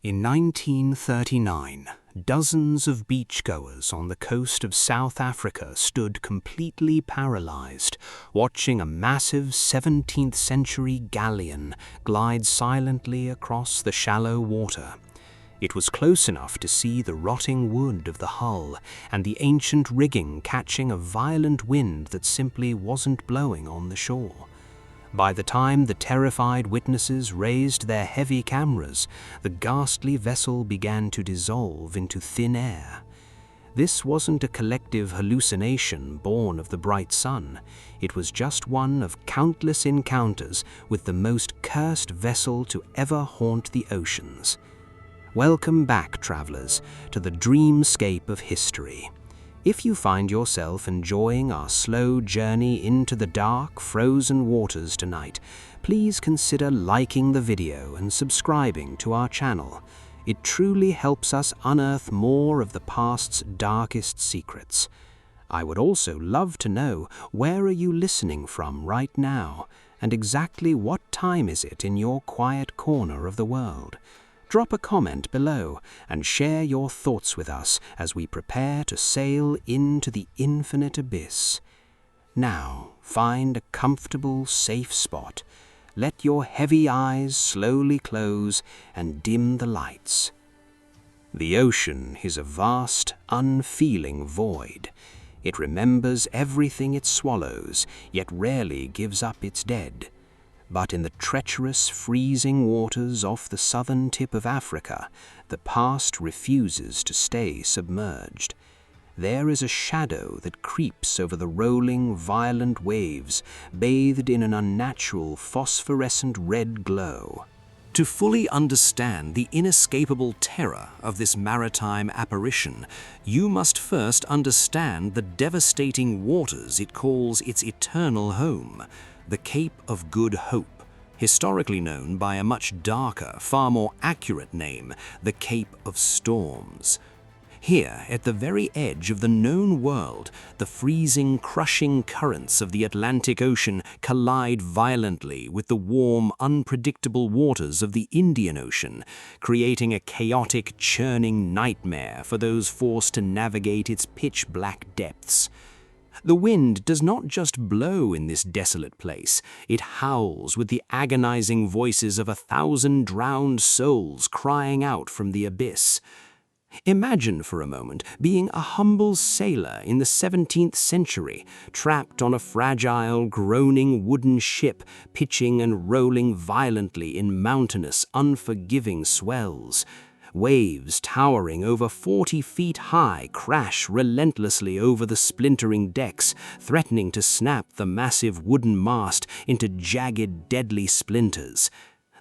In 1939, dozens of beachgoers on the coast of South Africa stood completely paralyzed, watching a massive 17th century galleon glide silently across the shallow water. It was close enough to see the rotting wood of the hull and the ancient rigging catching a violent wind that simply wasn't blowing on the shore. By the time the terrified witnesses raised their heavy cameras, the ghastly vessel began to dissolve into thin air. This wasn't a collective hallucination born of the bright sun. It was just one of countless encounters with the most cursed vessel to ever haunt the oceans. Welcome back, travelers, to the dreamscape of history. If you find yourself enjoying our slow journey into the dark, frozen waters tonight, please consider liking the video and subscribing to our channel. It truly helps us unearth more of the past's darkest secrets. I would also love to know, where are you listening from right now, and exactly what time is it in your quiet corner of the world? Drop a comment below and share your thoughts with us as we prepare to sail into the infinite abyss. Now, find a comfortable, safe spot. Let your heavy eyes slowly close and dim the lights. The ocean is a vast, unfeeling void. It remembers everything it swallows, yet rarely gives up its dead. But in the treacherous, freezing waters off the southern tip of Africa, the past refuses to stay submerged. There is a shadow that creeps over the rolling, violent waves, bathed in an unnatural, phosphorescent red glow. To fully understand the inescapable terror of this maritime apparition, you must first understand the devastating waters it calls its eternal home, the Cape of Good Hope, historically known by a much darker, far more accurate name, the Cape of Storms. Here, at the very edge of the known world, the freezing, crushing currents of the Atlantic Ocean collide violently with the warm, unpredictable waters of the Indian Ocean, creating a chaotic, churning nightmare for those forced to navigate its pitch-black depths. The wind does not just blow in this desolate place, it howls with the agonizing voices of 1,000 drowned souls crying out from the abyss. Imagine for a moment being a humble sailor in the 17th century, trapped on a fragile, groaning wooden ship, pitching and rolling violently in mountainous, unforgiving swells. Waves towering over 40 feet high crash relentlessly over the splintering decks, threatening to snap the massive wooden mast into jagged, deadly splinters.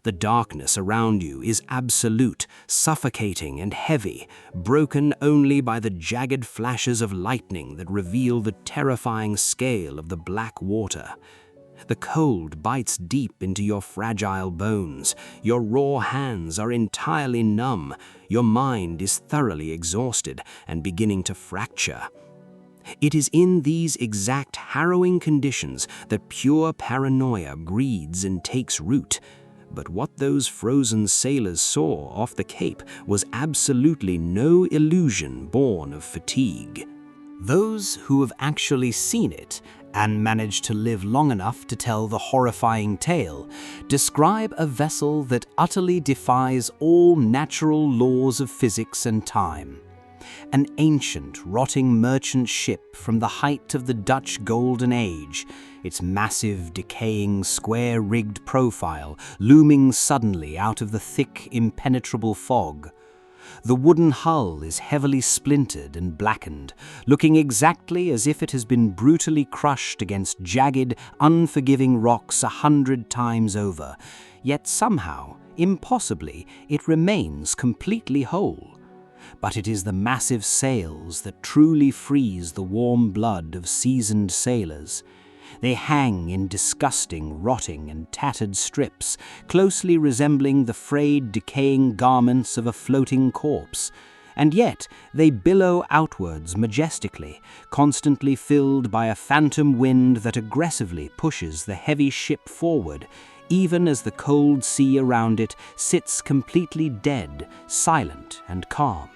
The darkness around you is absolute, suffocating and heavy, broken only by the jagged flashes of lightning that reveal the terrifying scale of the black water. The cold bites deep into your fragile bones, your raw hands are entirely numb, your mind is thoroughly exhausted and beginning to fracture. It is in these exact harrowing conditions that pure paranoia breeds and takes root. But what those frozen sailors saw off the Cape was absolutely no illusion born of fatigue. Those who have actually seen it and managed to live long enough to tell the horrifying tale describe a vessel that utterly defies all natural laws of physics and time. An ancient, rotting merchant ship from the height of the Dutch Golden Age, its massive, decaying, square-rigged profile looming suddenly out of the thick, impenetrable fog. The wooden hull is heavily splintered and blackened, looking exactly as if it has been brutally crushed against jagged, unforgiving rocks 100 times over, yet somehow, impossibly, it remains completely whole. But it is the massive sails that truly freeze the warm blood of seasoned sailors. They hang in disgusting, rotting and tattered strips, closely resembling the frayed, decaying garments of a floating corpse. And yet they billow outwards majestically, constantly filled by a phantom wind that aggressively pushes the heavy ship forward, even as the cold sea around it sits completely dead, silent and calm.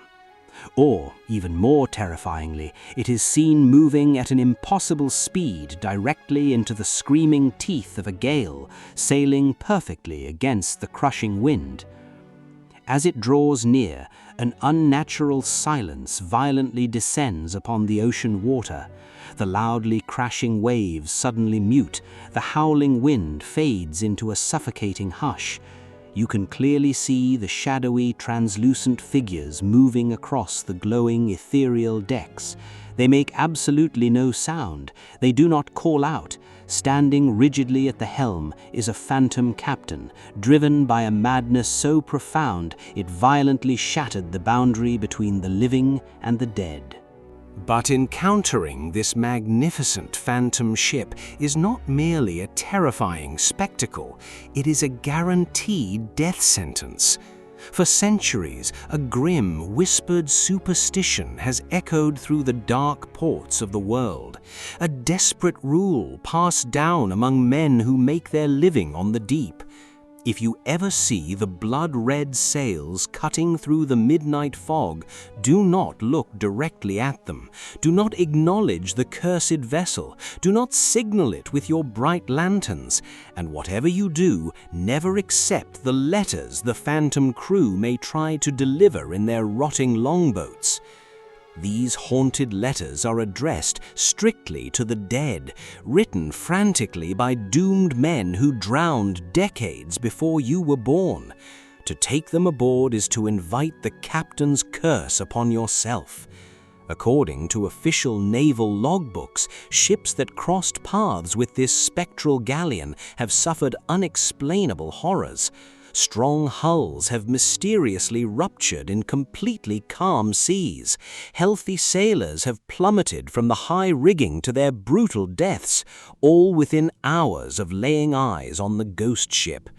Or, even more terrifyingly, it is seen moving at an impossible speed directly into the screaming teeth of a gale, sailing perfectly against the crushing wind. As it draws near, an unnatural silence violently descends upon the ocean water. The loudly crashing waves suddenly mute, the howling wind fades into a suffocating hush. You can clearly see the shadowy, translucent figures moving across the glowing, ethereal decks. They make absolutely no sound. They do not call out. Standing rigidly at the helm is a phantom captain, driven by a madness so profound it violently shattered the boundary between the living and the dead. But encountering this magnificent phantom ship is not merely a terrifying spectacle, it is a guaranteed death sentence. For centuries, a grim, whispered superstition has echoed through the dark ports of the world, a desperate rule passed down among men who make their living on the deep. If you ever see the blood-red sails cutting through the midnight fog, do not look directly at them. Do not acknowledge the cursed vessel. Do not signal it with your bright lanterns. And whatever you do, never accept the letters the phantom crew may try to deliver in their rotting longboats. These haunted letters are addressed strictly to the dead, written frantically by doomed men who drowned decades before you were born. To take them aboard is to invite the captain's curse upon yourself. According to official naval logbooks, ships that crossed paths with this spectral galleon have suffered unexplainable horrors. Strong hulls have mysteriously ruptured in completely calm seas. Healthy sailors have plummeted from the high rigging to their brutal deaths, all within hours of laying eyes on the ghost ship.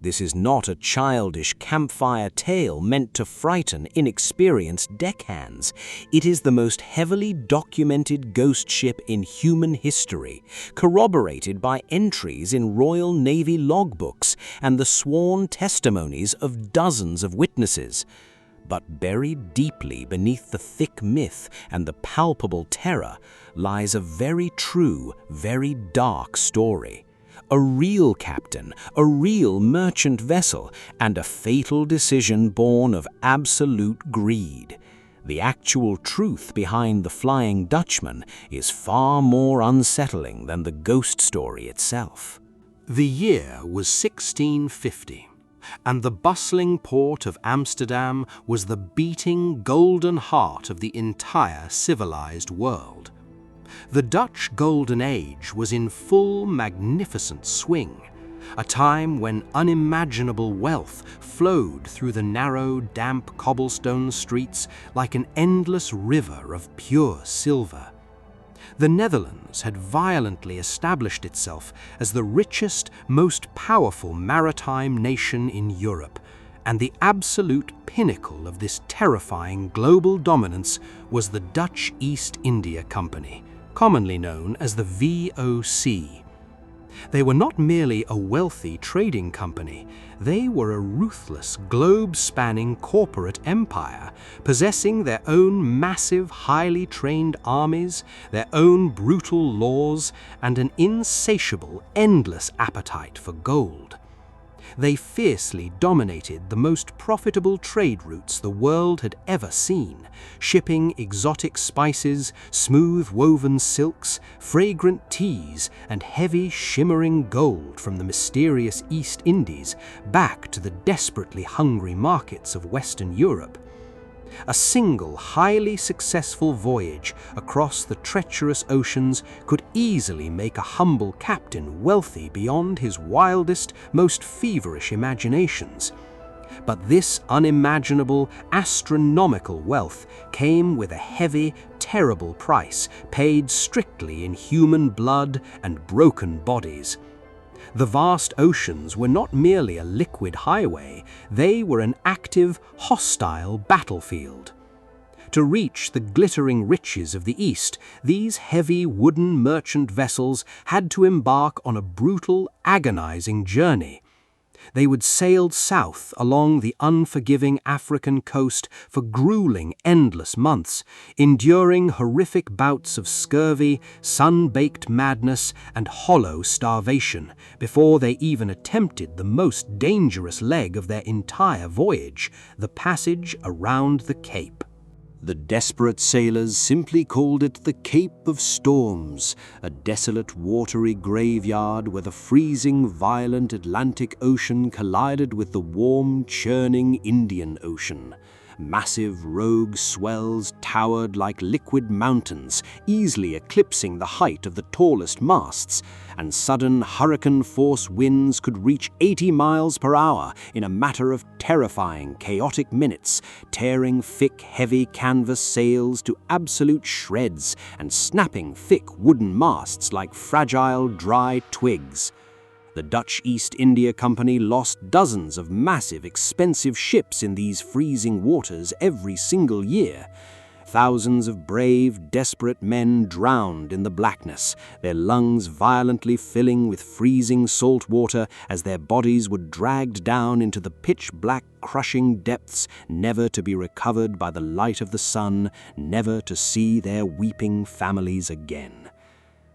This is not a childish campfire tale meant to frighten inexperienced deckhands. It is the most heavily documented ghost ship in human history, corroborated by entries in Royal Navy logbooks and the sworn testimonies of dozens of witnesses. But buried deeply beneath the thick myth and the palpable terror lies a very true, very dark story. A real captain, a real merchant vessel, and a fatal decision born of absolute greed. The actual truth behind the Flying Dutchman is far more unsettling than the ghost story itself. The year was 1650, and the bustling port of Amsterdam was the beating golden heart of the entire civilized world. The Dutch Golden Age was in full magnificent swing, a time when unimaginable wealth flowed through the narrow, damp cobblestone streets like an endless river of pure silver. The Netherlands had violently established itself as the richest, most powerful maritime nation in Europe, and the absolute pinnacle of this terrifying global dominance was the Dutch East India Company, commonly known as the VOC. They were not merely a wealthy trading company, they were a ruthless, globe-spanning corporate empire, possessing their own massive, highly trained armies, their own brutal laws, and an insatiable, endless appetite for gold. They fiercely dominated the most profitable trade routes the world had ever seen, shipping exotic spices, smooth woven silks, fragrant teas, and heavy shimmering gold from the mysterious East Indies back to the desperately hungry markets of Western Europe. A single highly successful voyage across the treacherous oceans could easily make a humble captain wealthy beyond his wildest, most feverish imaginations. But this unimaginable, astronomical wealth came with a heavy, terrible price, paid strictly in human blood and broken bodies. The vast oceans were not merely a liquid highway, they were an active, hostile battlefield. To reach the glittering riches of the East, these heavy wooden merchant vessels had to embark on a brutal, agonizing journey. They would sail south along the unforgiving African coast for grueling, endless months, enduring horrific bouts of scurvy, sun-baked madness, and hollow starvation before they even attempted the most dangerous leg of their entire voyage, the passage around the Cape. The desperate sailors simply called it the Cape of Storms, a desolate watery graveyard where the freezing, violent Atlantic Ocean collided with the warm, churning Indian Ocean. Massive rogue swells towered like liquid mountains, easily eclipsing the height of the tallest masts, and sudden hurricane-force winds could reach 80 miles per hour in a matter of terrifying, chaotic minutes, tearing thick, heavy canvas sails to absolute shreds and snapping thick wooden masts like fragile, dry twigs. The Dutch East India Company lost dozens of massive, expensive ships in these freezing waters every single year. Thousands of brave, desperate men drowned in the blackness, their lungs violently filling with freezing salt water as their bodies were dragged down into the pitch-black, crushing depths, never to be recovered by the light of the sun, never to see their weeping families again.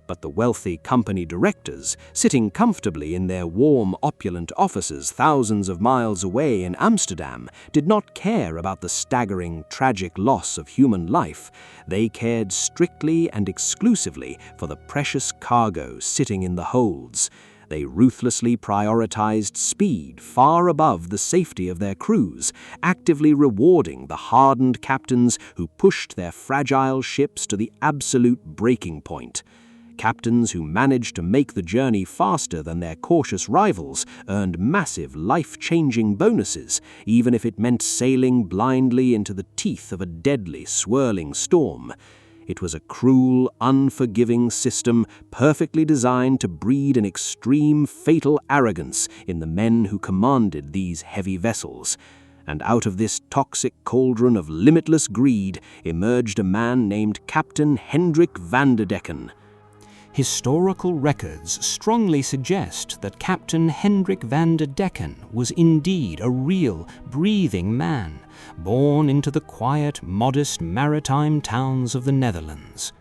But the wealthy company directors, sitting comfortably in their warm, opulent offices thousands of miles away in Amsterdam, did not care about the staggering, tragic loss of human life. They cared strictly and exclusively for the precious cargo sitting in the holds. They ruthlessly prioritized speed far above the safety of their crews, actively rewarding the hardened captains who pushed their fragile ships to the absolute breaking point. Captains who managed to make the journey faster than their cautious rivals earned massive, life-changing bonuses, even if it meant sailing blindly into the teeth of a deadly, swirling storm. It was a cruel, unforgiving system perfectly designed to breed an extreme, fatal arrogance in the men who commanded these heavy vessels. And out of this toxic cauldron of limitless greed emerged a man named Captain Hendrik van der Decken. Historical records strongly suggest that Captain Hendrik van der Decken was indeed a real, breathing man, born into the quiet, modest maritime towns of the Netherlands.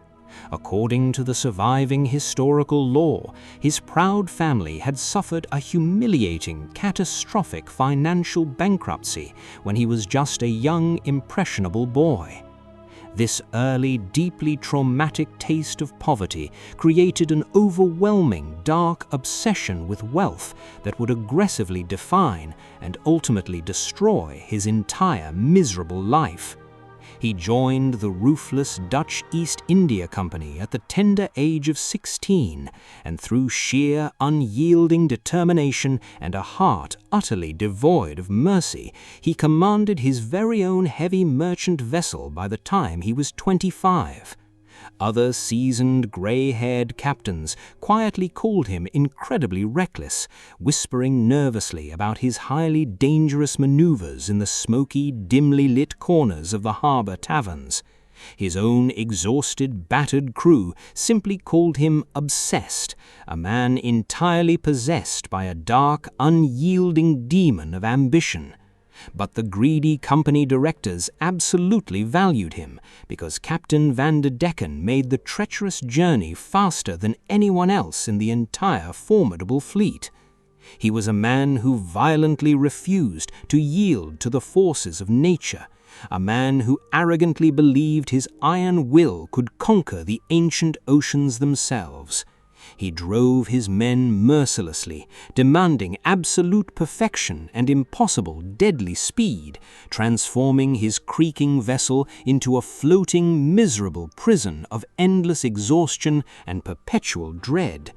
According to the surviving historical lore, his proud family had suffered a humiliating, catastrophic financial bankruptcy when he was just a young, impressionable boy. This early, deeply traumatic taste of poverty created an overwhelming, dark obsession with wealth that would aggressively define and ultimately destroy his entire miserable life. He joined the ruthless Dutch East India Company at the tender age of 16, and through sheer, unyielding determination and a heart utterly devoid of mercy, he commanded his very own heavy merchant vessel by the time he was 25. Other seasoned, grey-haired captains quietly called him incredibly reckless, whispering nervously about his highly dangerous maneuvers in the smoky, dimly lit corners of the harbour taverns. His own exhausted, battered crew simply called him obsessed, a man entirely possessed by a dark, unyielding demon of ambition. But the greedy company directors absolutely valued him, because Captain van der Decken made the treacherous journey faster than anyone else in the entire formidable fleet. He was a man who violently refused to yield to the forces of nature, a man who arrogantly believed his iron will could conquer the ancient oceans themselves. He drove his men mercilessly, demanding absolute perfection and impossible, deadly speed, transforming his creaking vessel into a floating, miserable prison of endless exhaustion and perpetual dread.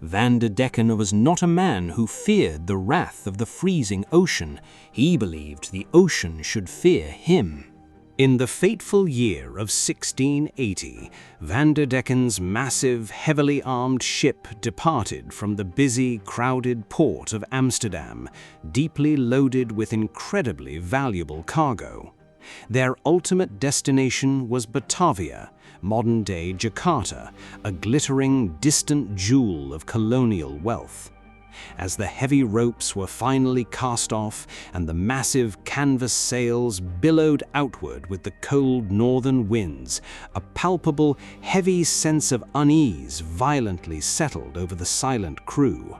Van der Decken was not a man who feared the wrath of the freezing ocean. He believed the ocean should fear him. In the fateful year of 1680, Van der Decken's massive, heavily armed ship departed from the busy, crowded port of Amsterdam, deeply loaded with incredibly valuable cargo. Their ultimate destination was Batavia, modern-day Jakarta, a glittering, distant jewel of colonial wealth. As the heavy ropes were finally cast off and the massive canvas sails billowed outward with the cold northern winds, a palpable, heavy sense of unease violently settled over the silent crew.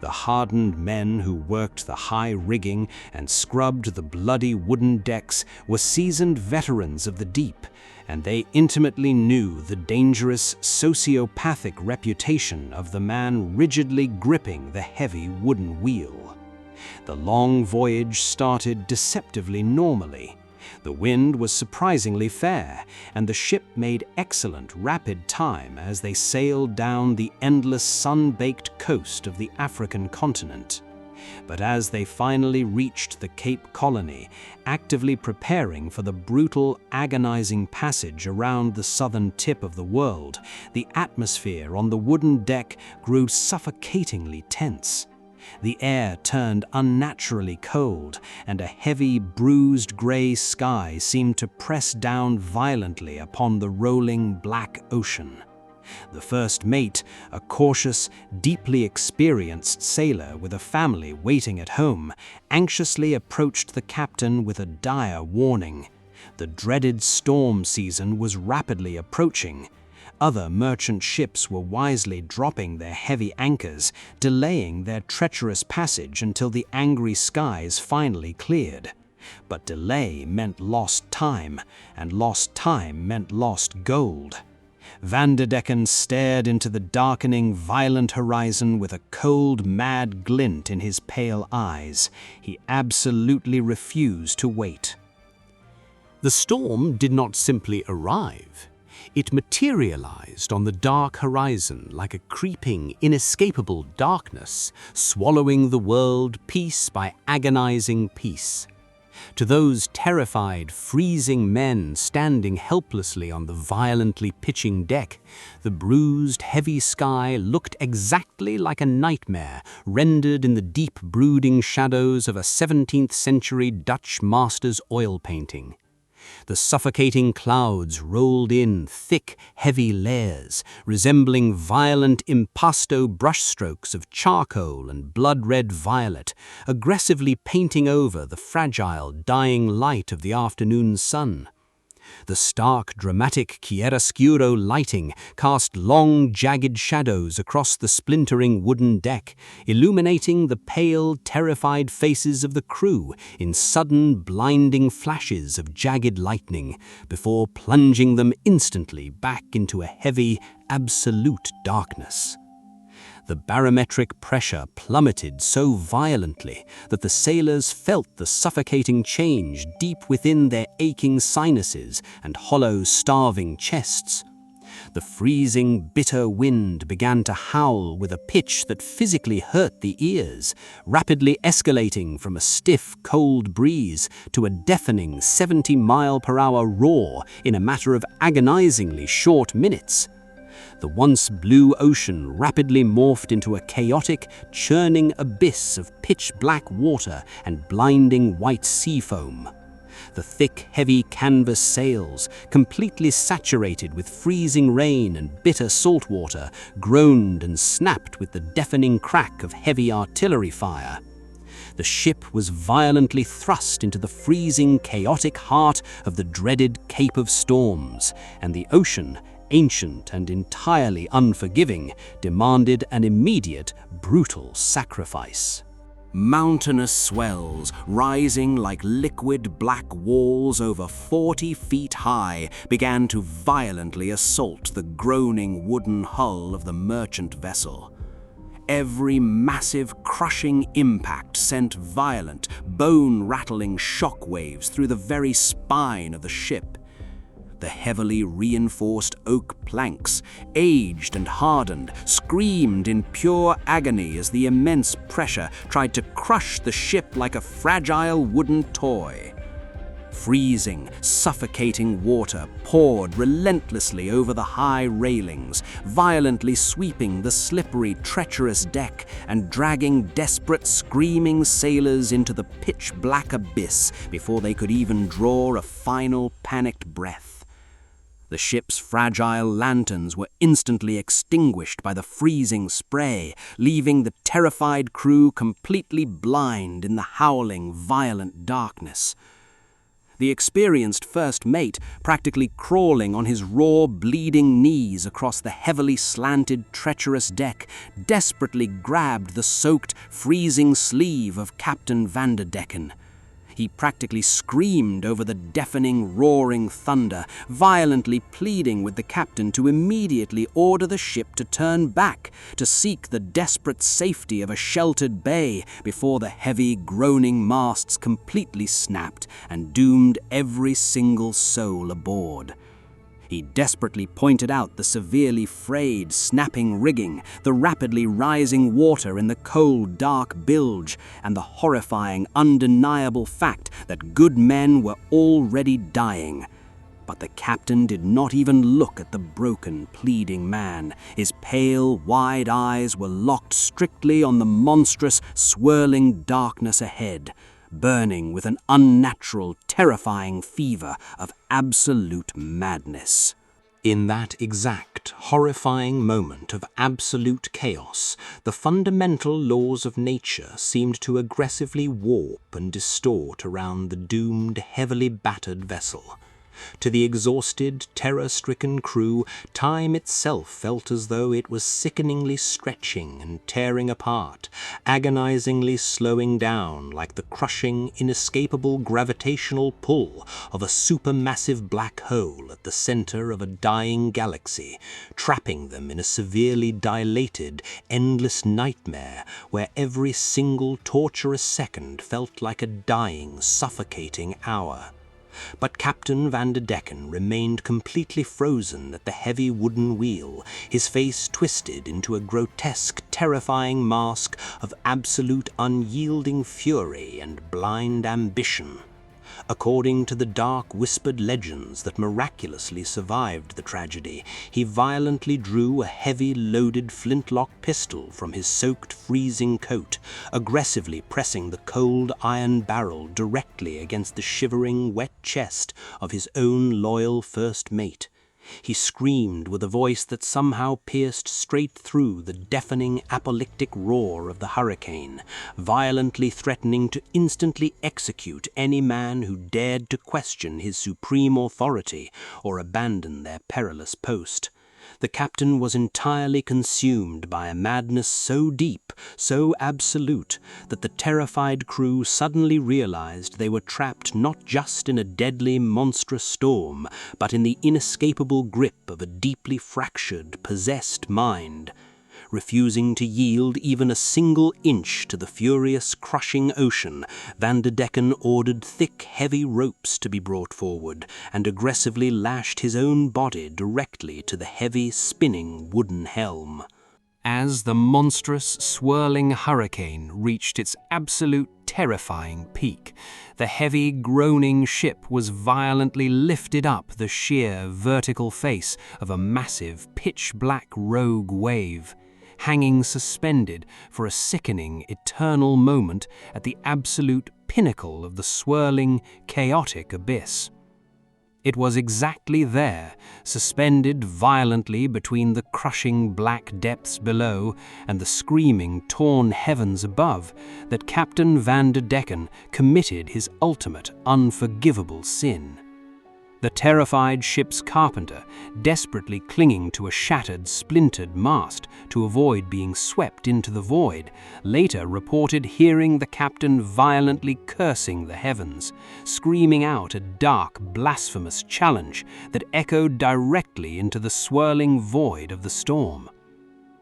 The hardened men who worked the high rigging and scrubbed the bloody wooden decks were seasoned veterans of the deep, and they intimately knew the dangerous sociopathic reputation of the man rigidly gripping the heavy wooden wheel. The long voyage started deceptively normally. The wind was surprisingly fair, and the ship made excellent rapid time as they sailed down the endless sun-baked coast of the African continent. But as they finally reached the Cape Colony, actively preparing for the brutal, agonizing passage around the southern tip of the world, the atmosphere on the wooden deck grew suffocatingly tense. The air turned unnaturally cold, and a heavy, bruised gray sky seemed to press down violently upon the rolling black ocean. The first mate, a cautious, deeply experienced sailor with a family waiting at home, anxiously approached the captain with a dire warning. The dreaded storm season was rapidly approaching. Other merchant ships were wisely dropping their heavy anchors, delaying their treacherous passage until the angry skies finally cleared. But delay meant lost time, and lost time meant lost gold. Vanderdecken stared into the darkening, violent horizon with a cold, mad glint in his pale eyes. He absolutely refused to wait. The storm did not simply arrive. It materialized on the dark horizon like a creeping, inescapable darkness, swallowing the world piece by agonizing piece. To those terrified, freezing men standing helplessly on the violently pitching deck, the bruised, heavy sky looked exactly like a nightmare rendered in the deep, brooding shadows of a 17th-century Dutch master's oil painting. The suffocating clouds rolled in thick, heavy layers, resembling violent impasto brushstrokes of charcoal and blood-red violet, aggressively painting over the fragile, dying light of the afternoon sun. The stark, dramatic chiaroscuro lighting cast long, jagged shadows across the splintering wooden deck, illuminating the pale, terrified faces of the crew in sudden, blinding flashes of jagged lightning, before plunging them instantly back into a heavy, absolute darkness. The barometric pressure plummeted so violently that the sailors felt the suffocating change deep within their aching sinuses and hollow, starving chests. The freezing, bitter wind began to howl with a pitch that physically hurt the ears, rapidly escalating from a stiff, cold breeze to a deafening 70-mile-per-hour roar in a matter of agonizingly short minutes. The once blue ocean rapidly morphed into a chaotic, churning abyss of pitch-black water and blinding white sea foam. The thick, heavy canvas sails, completely saturated with freezing rain and bitter salt water, groaned and snapped with the deafening crack of heavy artillery fire. The ship was violently thrust into the freezing, chaotic heart of the dreaded Cape of Storms, and the ocean, ancient and entirely unforgiving, demanded an immediate, brutal sacrifice. Mountainous swells, rising like liquid black walls over 40 feet high, began to violently assault the groaning wooden hull of the merchant vessel. Every massive, crushing impact sent violent, bone-rattling shockwaves through the very spine of the ship. The heavily reinforced oak planks, aged and hardened, screamed in pure agony as the immense pressure tried to crush the ship like a fragile wooden toy. Freezing, suffocating water poured relentlessly over the high railings, violently sweeping the slippery, treacherous deck and dragging desperate, screaming sailors into the pitch-black abyss before they could even draw a final panicked breath. The ship's fragile lanterns were instantly extinguished by the freezing spray, leaving the terrified crew completely blind in the howling, violent darkness. The experienced first mate, practically crawling on his raw, bleeding knees across the heavily slanted, treacherous deck, desperately grabbed the soaked, freezing sleeve of Captain Vanderdecken. He practically screamed over the deafening, roaring thunder, violently pleading with the captain to immediately order the ship to turn back, to seek the desperate safety of a sheltered bay before the heavy, groaning masts completely snapped and doomed every single soul aboard. He desperately pointed out the severely frayed, snapping rigging, the rapidly rising water in the cold, dark bilge, and the horrifying, undeniable fact that good men were already dying. But the captain did not even look at the broken, pleading man. His pale, wide eyes were locked strictly on the monstrous, swirling darkness ahead, burning with an unnatural, terrifying fever of absolute madness. In that exact, horrifying moment of absolute chaos, the fundamental laws of nature seemed to aggressively warp and distort around the doomed, heavily battered vessel. To the exhausted, terror-stricken crew, time itself felt as though it was sickeningly stretching and tearing apart, agonizingly slowing down like the crushing, inescapable gravitational pull of a supermassive black hole at the center of a dying galaxy, trapping them in a severely dilated, endless nightmare where every single torturous second felt like a dying, suffocating hour. But Captain Vanderdecken remained completely frozen at the heavy wooden wheel, his face twisted into a grotesque, terrifying mask of absolute unyielding fury and blind ambition. According to the dark, whispered legends that miraculously survived the tragedy, he violently drew a heavy, loaded flintlock pistol from his soaked, freezing coat, aggressively pressing the cold iron barrel directly against the shivering, wet chest of his own loyal first mate. He screamed with a voice that somehow pierced straight through the deafening apocalyptic roar of the hurricane, violently threatening to instantly execute any man who dared to question his supreme authority or abandon their perilous post. The captain was entirely consumed by a madness so deep, so absolute, that the terrified crew suddenly realized they were trapped not just in a deadly, monstrous storm, but in the inescapable grip of a deeply fractured, possessed mind. Refusing to yield even a single inch to the furious, crushing ocean, Vanderdecken ordered thick, heavy ropes to be brought forward and aggressively lashed his own body directly to the heavy, spinning wooden helm. As the monstrous, swirling hurricane reached its absolute terrifying peak, the heavy, groaning ship was violently lifted up the sheer, vertical face of a massive, pitch-black rogue wave, hanging suspended for a sickening, eternal moment at the absolute pinnacle of the swirling, chaotic abyss. It was exactly there, suspended violently between the crushing black depths below and the screaming, torn heavens above, that Captain Vanderdecken committed his ultimate, unforgivable sin. The terrified ship's carpenter, desperately clinging to a shattered, splintered mast to avoid being swept into the void, later reported hearing the captain violently cursing the heavens, screaming out a dark, blasphemous challenge that echoed directly into the swirling void of the storm.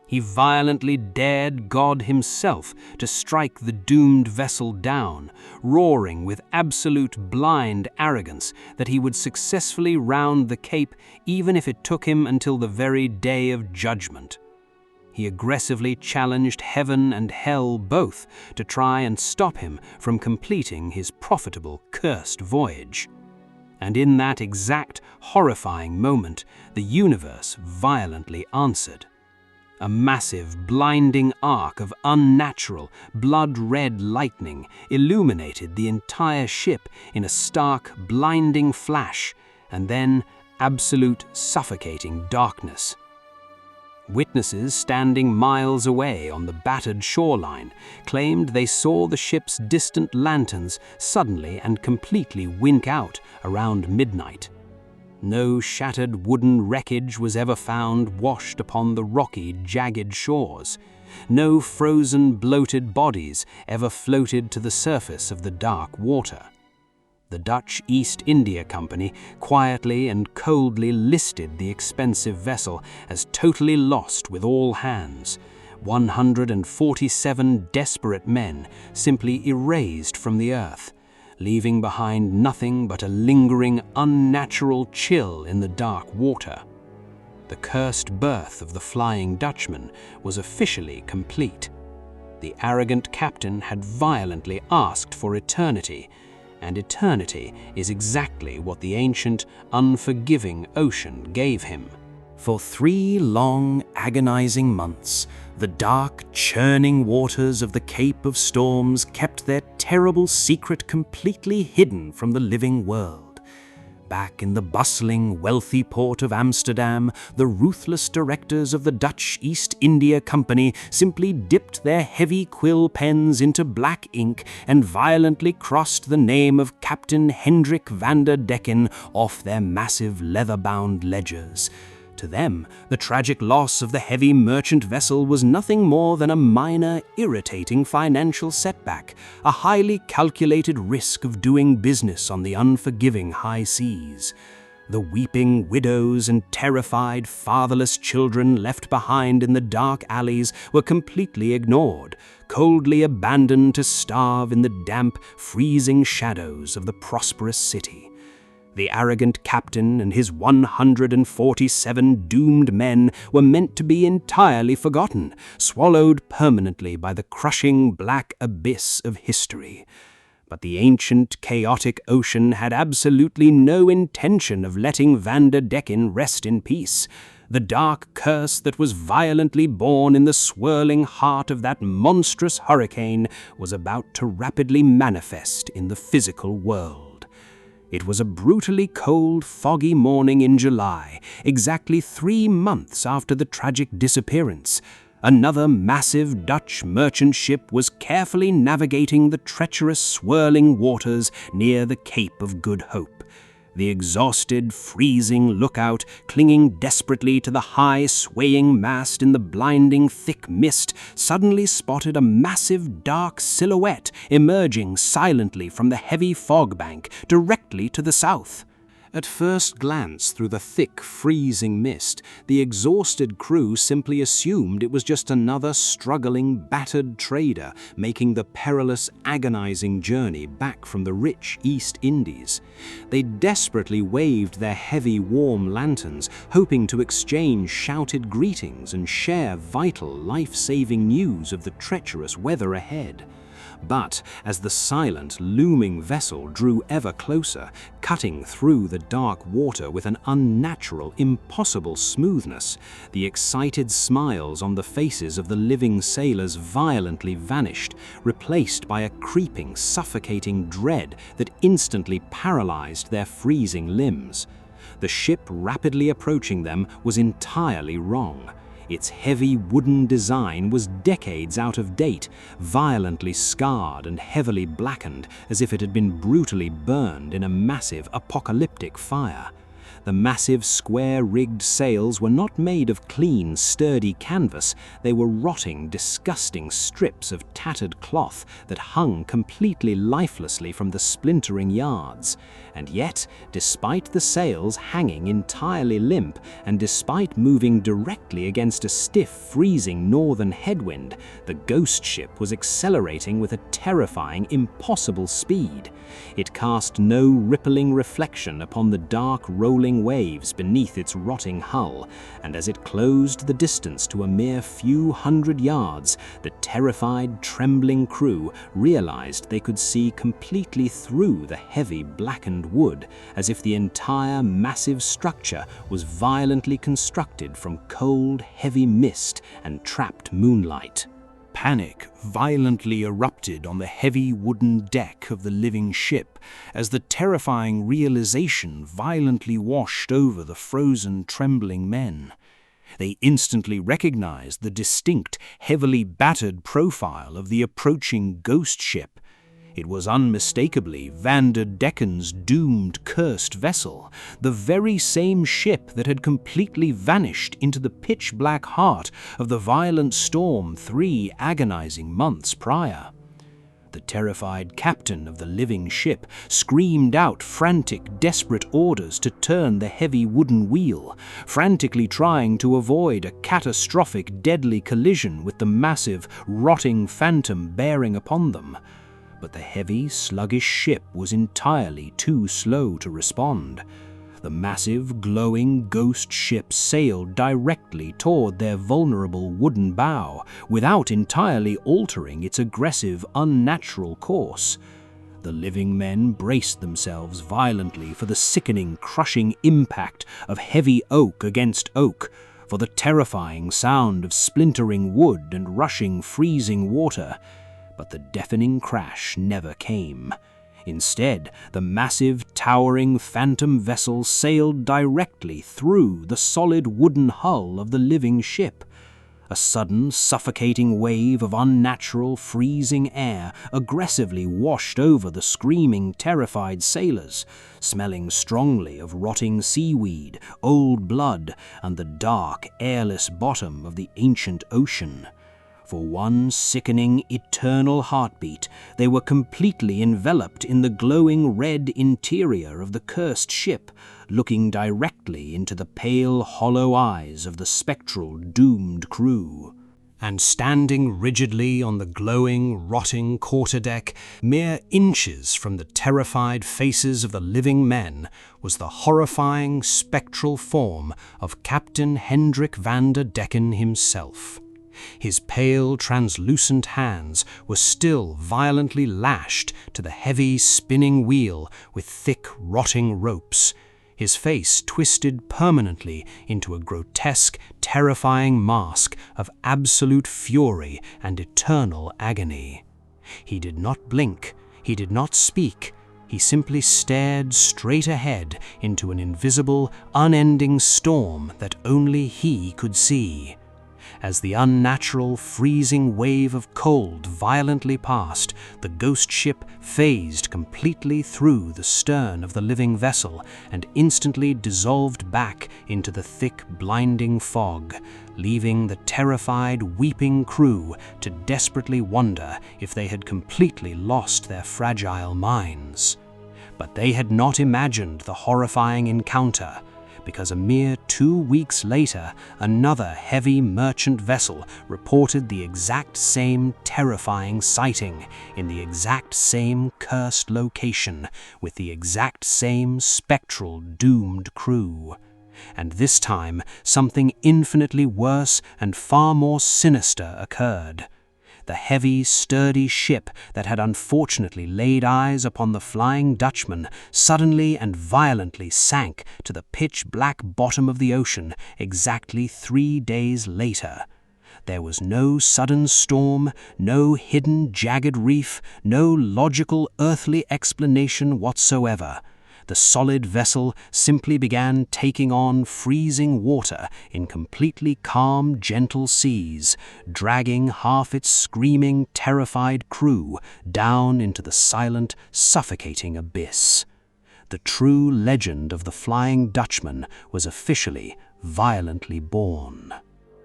He violently dared God himself to strike the doomed vessel down, roaring with absolute blind arrogance that he would successfully round the Cape even if it took him until the very day of judgment. He aggressively challenged heaven and hell both to try and stop him from completing his profitable, cursed voyage. And in that exact horrifying moment, the universe violently answered. A massive, blinding arc of unnatural, blood-red lightning illuminated the entire ship in a stark, blinding flash, and then absolute, suffocating darkness. Witnesses standing miles away on the battered shoreline claimed they saw the ship's distant lanterns suddenly and completely wink out around midnight. No shattered wooden wreckage was ever found washed upon the rocky, jagged shores. No frozen, bloated bodies ever floated to the surface of the dark water. The Dutch East India Company quietly and coldly listed the expensive vessel as totally lost with all hands. 147 desperate men simply erased from the earth, leaving behind nothing but a lingering, unnatural chill in the dark water. The cursed birth of the Flying Dutchman was officially complete. The arrogant captain had violently asked for eternity, and eternity is exactly what the ancient, unforgiving ocean gave him. For 3 long, agonizing months, the dark, churning waters of the Cape of Storms kept their terrible secret completely hidden from the living world. Back in the bustling, wealthy port of Amsterdam, the ruthless directors of the Dutch East India Company simply dipped their heavy quill pens into black ink and violently crossed the name of Captain Hendrik van der Decken off their massive leather-bound ledgers. To them, the tragic loss of the heavy merchant vessel was nothing more than a minor, irritating financial setback, a highly calculated risk of doing business on the unforgiving high seas. The weeping widows and terrified, fatherless children left behind in the dark alleys were completely ignored, coldly abandoned to starve in the damp, freezing shadows of the prosperous city. The arrogant captain and his 147 doomed men were meant to be entirely forgotten, swallowed permanently by the crushing black abyss of history. But the ancient, chaotic ocean had absolutely no intention of letting Van der Decken rest in peace. The dark curse that was violently born in the swirling heart of that monstrous hurricane was about to rapidly manifest in the physical world. It was a brutally cold, foggy morning in July, exactly 3 months after the tragic disappearance. Another massive Dutch merchant ship was carefully navigating the treacherous, swirling waters near the Cape of Good Hope. The exhausted, freezing lookout, clinging desperately to the high, swaying mast in the blinding, thick mist, suddenly spotted a massive, dark silhouette emerging silently from the heavy fog bank directly to the south. At first glance through the thick, freezing mist, the exhausted crew simply assumed it was just another struggling, battered trader making the perilous, agonizing journey back from the rich East Indies. They desperately waved their heavy, warm lanterns, hoping to exchange shouted greetings and share vital, life-saving news of the treacherous weather ahead. But as the silent, looming vessel drew ever closer, cutting through the dark water with an unnatural, impossible smoothness, the excited smiles on the faces of the living sailors violently vanished, replaced by a creeping, suffocating dread that instantly paralyzed their freezing limbs. The ship rapidly approaching them was entirely wrong. Its heavy wooden design was decades out of date, violently scarred and heavily blackened as if it had been brutally burned in a massive apocalyptic fire. The massive square-rigged sails were not made of clean, sturdy canvas. They were rotting, disgusting strips of tattered cloth that hung completely lifelessly from the splintering yards. And yet, despite the sails hanging entirely limp, and despite moving directly against a stiff, freezing northern headwind, the ghost ship was accelerating with a terrifying, impossible speed. It cast no rippling reflection upon the dark, rolling waves beneath its rotting hull, and as it closed the distance to a mere few hundred yards, the terrified, trembling crew realized they could see completely through the heavy, blackened wood, as if the entire massive structure was violently constructed from cold, heavy mist and trapped moonlight. Panic violently erupted on the heavy wooden deck of the living ship as the terrifying realization violently washed over the frozen, trembling men. They instantly recognized the distinct, heavily battered profile of the approaching ghost ship. It was unmistakably Vander Decken's doomed, cursed vessel, the very same ship that had completely vanished into the pitch-black heart of the violent storm 3 agonizing months prior. The terrified captain of the living ship screamed out frantic, desperate orders to turn the heavy wooden wheel, frantically trying to avoid a catastrophic, deadly collision with the massive, rotting phantom bearing upon them. But the heavy, sluggish ship was entirely too slow to respond. The massive, glowing ghost ship sailed directly toward their vulnerable wooden bow, without entirely altering its aggressive, unnatural course. The living men braced themselves violently for the sickening, crushing impact of heavy oak against oak, for the terrifying sound of splintering wood and rushing, freezing water. But the deafening crash never came. Instead, the massive, towering phantom vessel sailed directly through the solid wooden hull of the living ship. A sudden, suffocating wave of unnatural, freezing air aggressively washed over the screaming, terrified sailors, smelling strongly of rotting seaweed, old blood, and the dark, airless bottom of the ancient ocean. For one sickening, eternal heartbeat, they were completely enveloped in the glowing red interior of the cursed ship, looking directly into the pale, hollow eyes of the spectral, doomed crew. And standing rigidly on the glowing, rotting quarterdeck, mere inches from the terrified faces of the living men, was the horrifying, spectral form of Captain Hendrik Vander Decken himself. His pale, translucent hands were still violently lashed to the heavy, spinning wheel with thick, rotting ropes, his face twisted permanently into a grotesque, terrifying mask of absolute fury and eternal agony. He did not blink, he did not speak, he simply stared straight ahead into an invisible, unending storm that only he could see. As the unnatural, freezing wave of cold violently passed, the ghost ship phased completely through the stern of the living vessel and instantly dissolved back into the thick, blinding fog, leaving the terrified, weeping crew to desperately wonder if they had completely lost their fragile minds. But they had not imagined the horrifying encounter, because a mere 2 weeks later, another heavy merchant vessel reported the exact same terrifying sighting in the exact same cursed location with the exact same spectral doomed crew. And this time, something infinitely worse and far more sinister occurred. The heavy, sturdy ship that had unfortunately laid eyes upon the Flying Dutchman suddenly and violently sank to the pitch-black bottom of the ocean exactly 3 days later. There was no sudden storm, no hidden jagged reef, no logical earthly explanation whatsoever. The solid vessel simply began taking on freezing water in completely calm, gentle seas, dragging half its screaming, terrified crew down into the silent, suffocating abyss. The true legend of the Flying Dutchman was officially, violently born.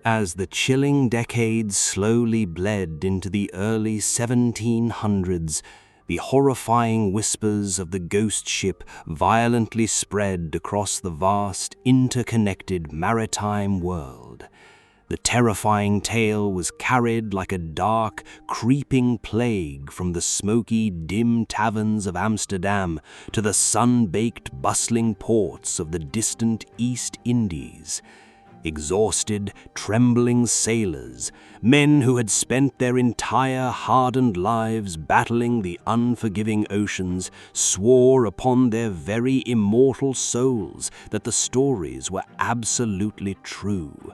As the chilling decades slowly bled into the early 1700s, the horrifying whispers of the ghost ship violently spread across the vast, interconnected maritime world. The terrifying tale was carried like a dark, creeping plague from the smoky, dim taverns of Amsterdam to the sun-baked, bustling ports of the distant East Indies. Exhausted, trembling sailors, men who had spent their entire hardened lives battling the unforgiving oceans, swore upon their very immortal souls that the stories were absolutely true.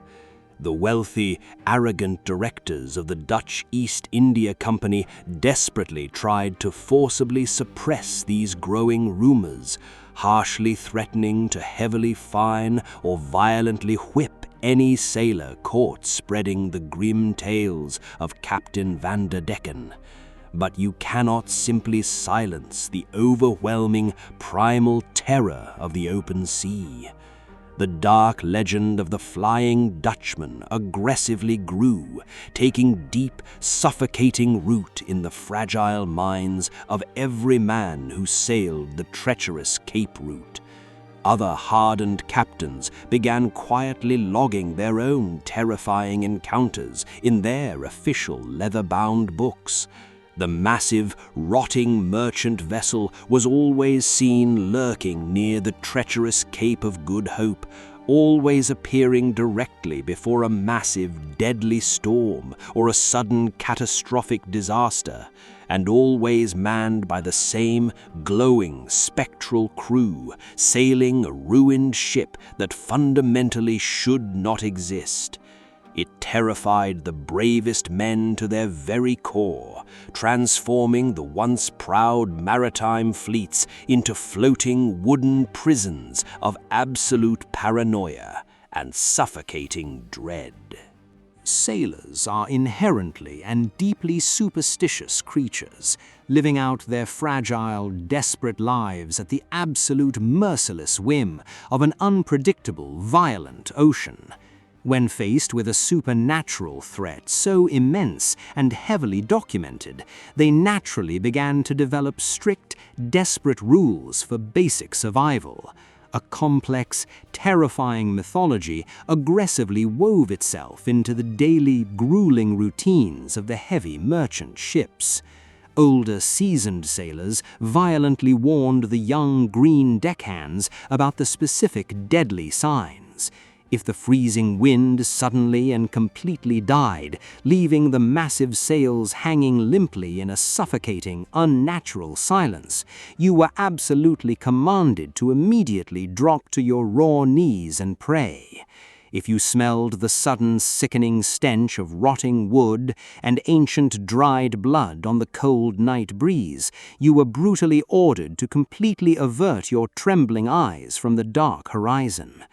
The wealthy, arrogant directors of the Dutch East India Company desperately tried to forcibly suppress these growing rumors, harshly threatening to heavily fine or violently whip any sailor caught spreading the grim tales of Captain Van der Decken. But you cannot simply silence the overwhelming primal terror of the open sea. The dark legend of the Flying Dutchman aggressively grew, taking deep, suffocating root in the fragile minds of every man who sailed the treacherous Cape route. Other hardened captains began quietly logging their own terrifying encounters in their official leather-bound books. The massive, rotting merchant vessel was always seen lurking near the treacherous Cape of Good Hope, always appearing directly before a massive, deadly storm or a sudden catastrophic disaster, and always manned by the same glowing, spectral crew, sailing a ruined ship that fundamentally should not exist. It terrified the bravest men to their very core, transforming the once proud maritime fleets into floating wooden prisons of absolute paranoia and suffocating dread. Sailors are inherently and deeply superstitious creatures, living out their fragile, desperate lives at the absolute merciless whim of an unpredictable, violent ocean. When faced with a supernatural threat so immense and heavily documented, they naturally began to develop strict, desperate rules for basic survival. A complex, terrifying mythology aggressively wove itself into the daily, grueling routines of the heavy merchant ships. Older, seasoned sailors violently warned the young green deckhands about the specific deadly signs. If the freezing wind suddenly and completely died, leaving the massive sails hanging limply in a suffocating, unnatural silence, you were absolutely commanded to immediately drop to your raw knees and pray. If you smelled the sudden sickening stench of rotting wood and ancient dried blood on the cold night breeze, you were brutally ordered to completely avert your trembling eyes from the dark horizon.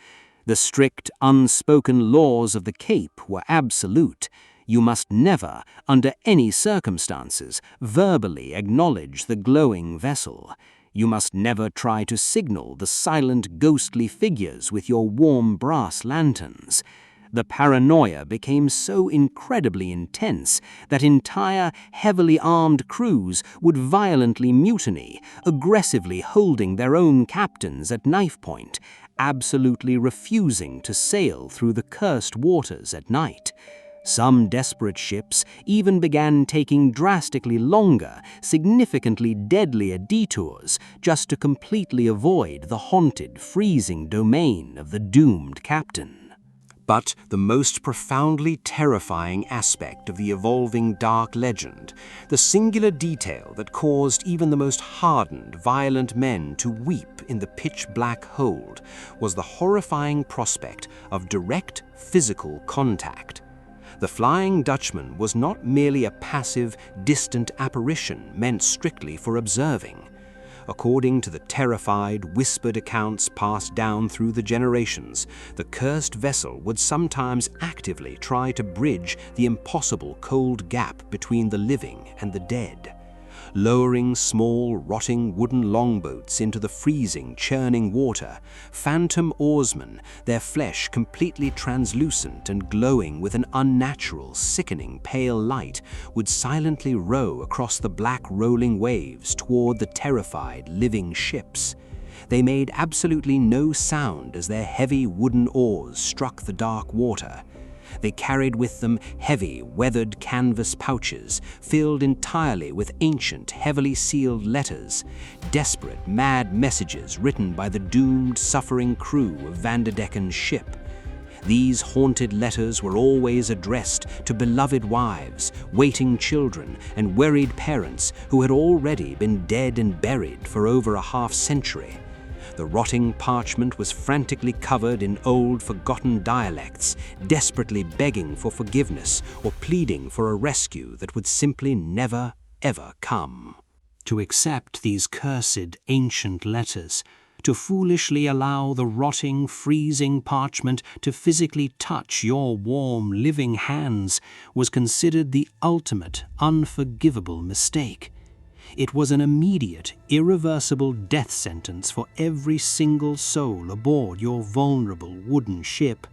The strict, unspoken laws of the Cape were absolute. You must never, under any circumstances, verbally acknowledge the glowing vessel. You must never try to signal the silent, ghostly figures with your warm brass lanterns. The paranoia became so incredibly intense that entire, heavily armed crews would violently mutiny, aggressively holding their own captains at knife point, absolutely refusing to sail through the cursed waters at night. Some desperate ships even began taking drastically longer, significantly deadlier detours just to completely avoid the haunted, freezing domain of the doomed captain. But the most profoundly terrifying aspect of the evolving dark legend, the singular detail that caused even the most hardened, violent men to weep in the pitch-black hold, was the horrifying prospect of direct physical contact. The Flying Dutchman was not merely a passive, distant apparition meant strictly for observing. According to the terrified, whispered accounts passed down through the generations, the cursed vessel would sometimes actively try to bridge the impossible cold gap between the living and the dead. Lowering small, rotting wooden longboats into the freezing, churning water, phantom oarsmen, their flesh completely translucent and glowing with an unnatural, sickening pale light, would silently row across the black rolling waves toward the terrified, living ships. They made absolutely no sound as their heavy wooden oars struck the dark water. They carried with them heavy, weathered canvas pouches filled entirely with ancient, heavily sealed letters, desperate, mad messages written by the doomed, suffering crew of Van der Decken's ship. These haunted letters were always addressed to beloved wives, waiting children, and worried parents who had already been dead and buried for over a half-century. The rotting parchment was frantically covered in old, forgotten dialects, desperately begging for forgiveness or pleading for a rescue that would simply never, ever come. To accept these cursed ancient letters, to foolishly allow the rotting, freezing parchment to physically touch your warm, living hands was considered the ultimate, unforgivable mistake. It was an immediate, irreversible death sentence for every single soul aboard your vulnerable wooden ship.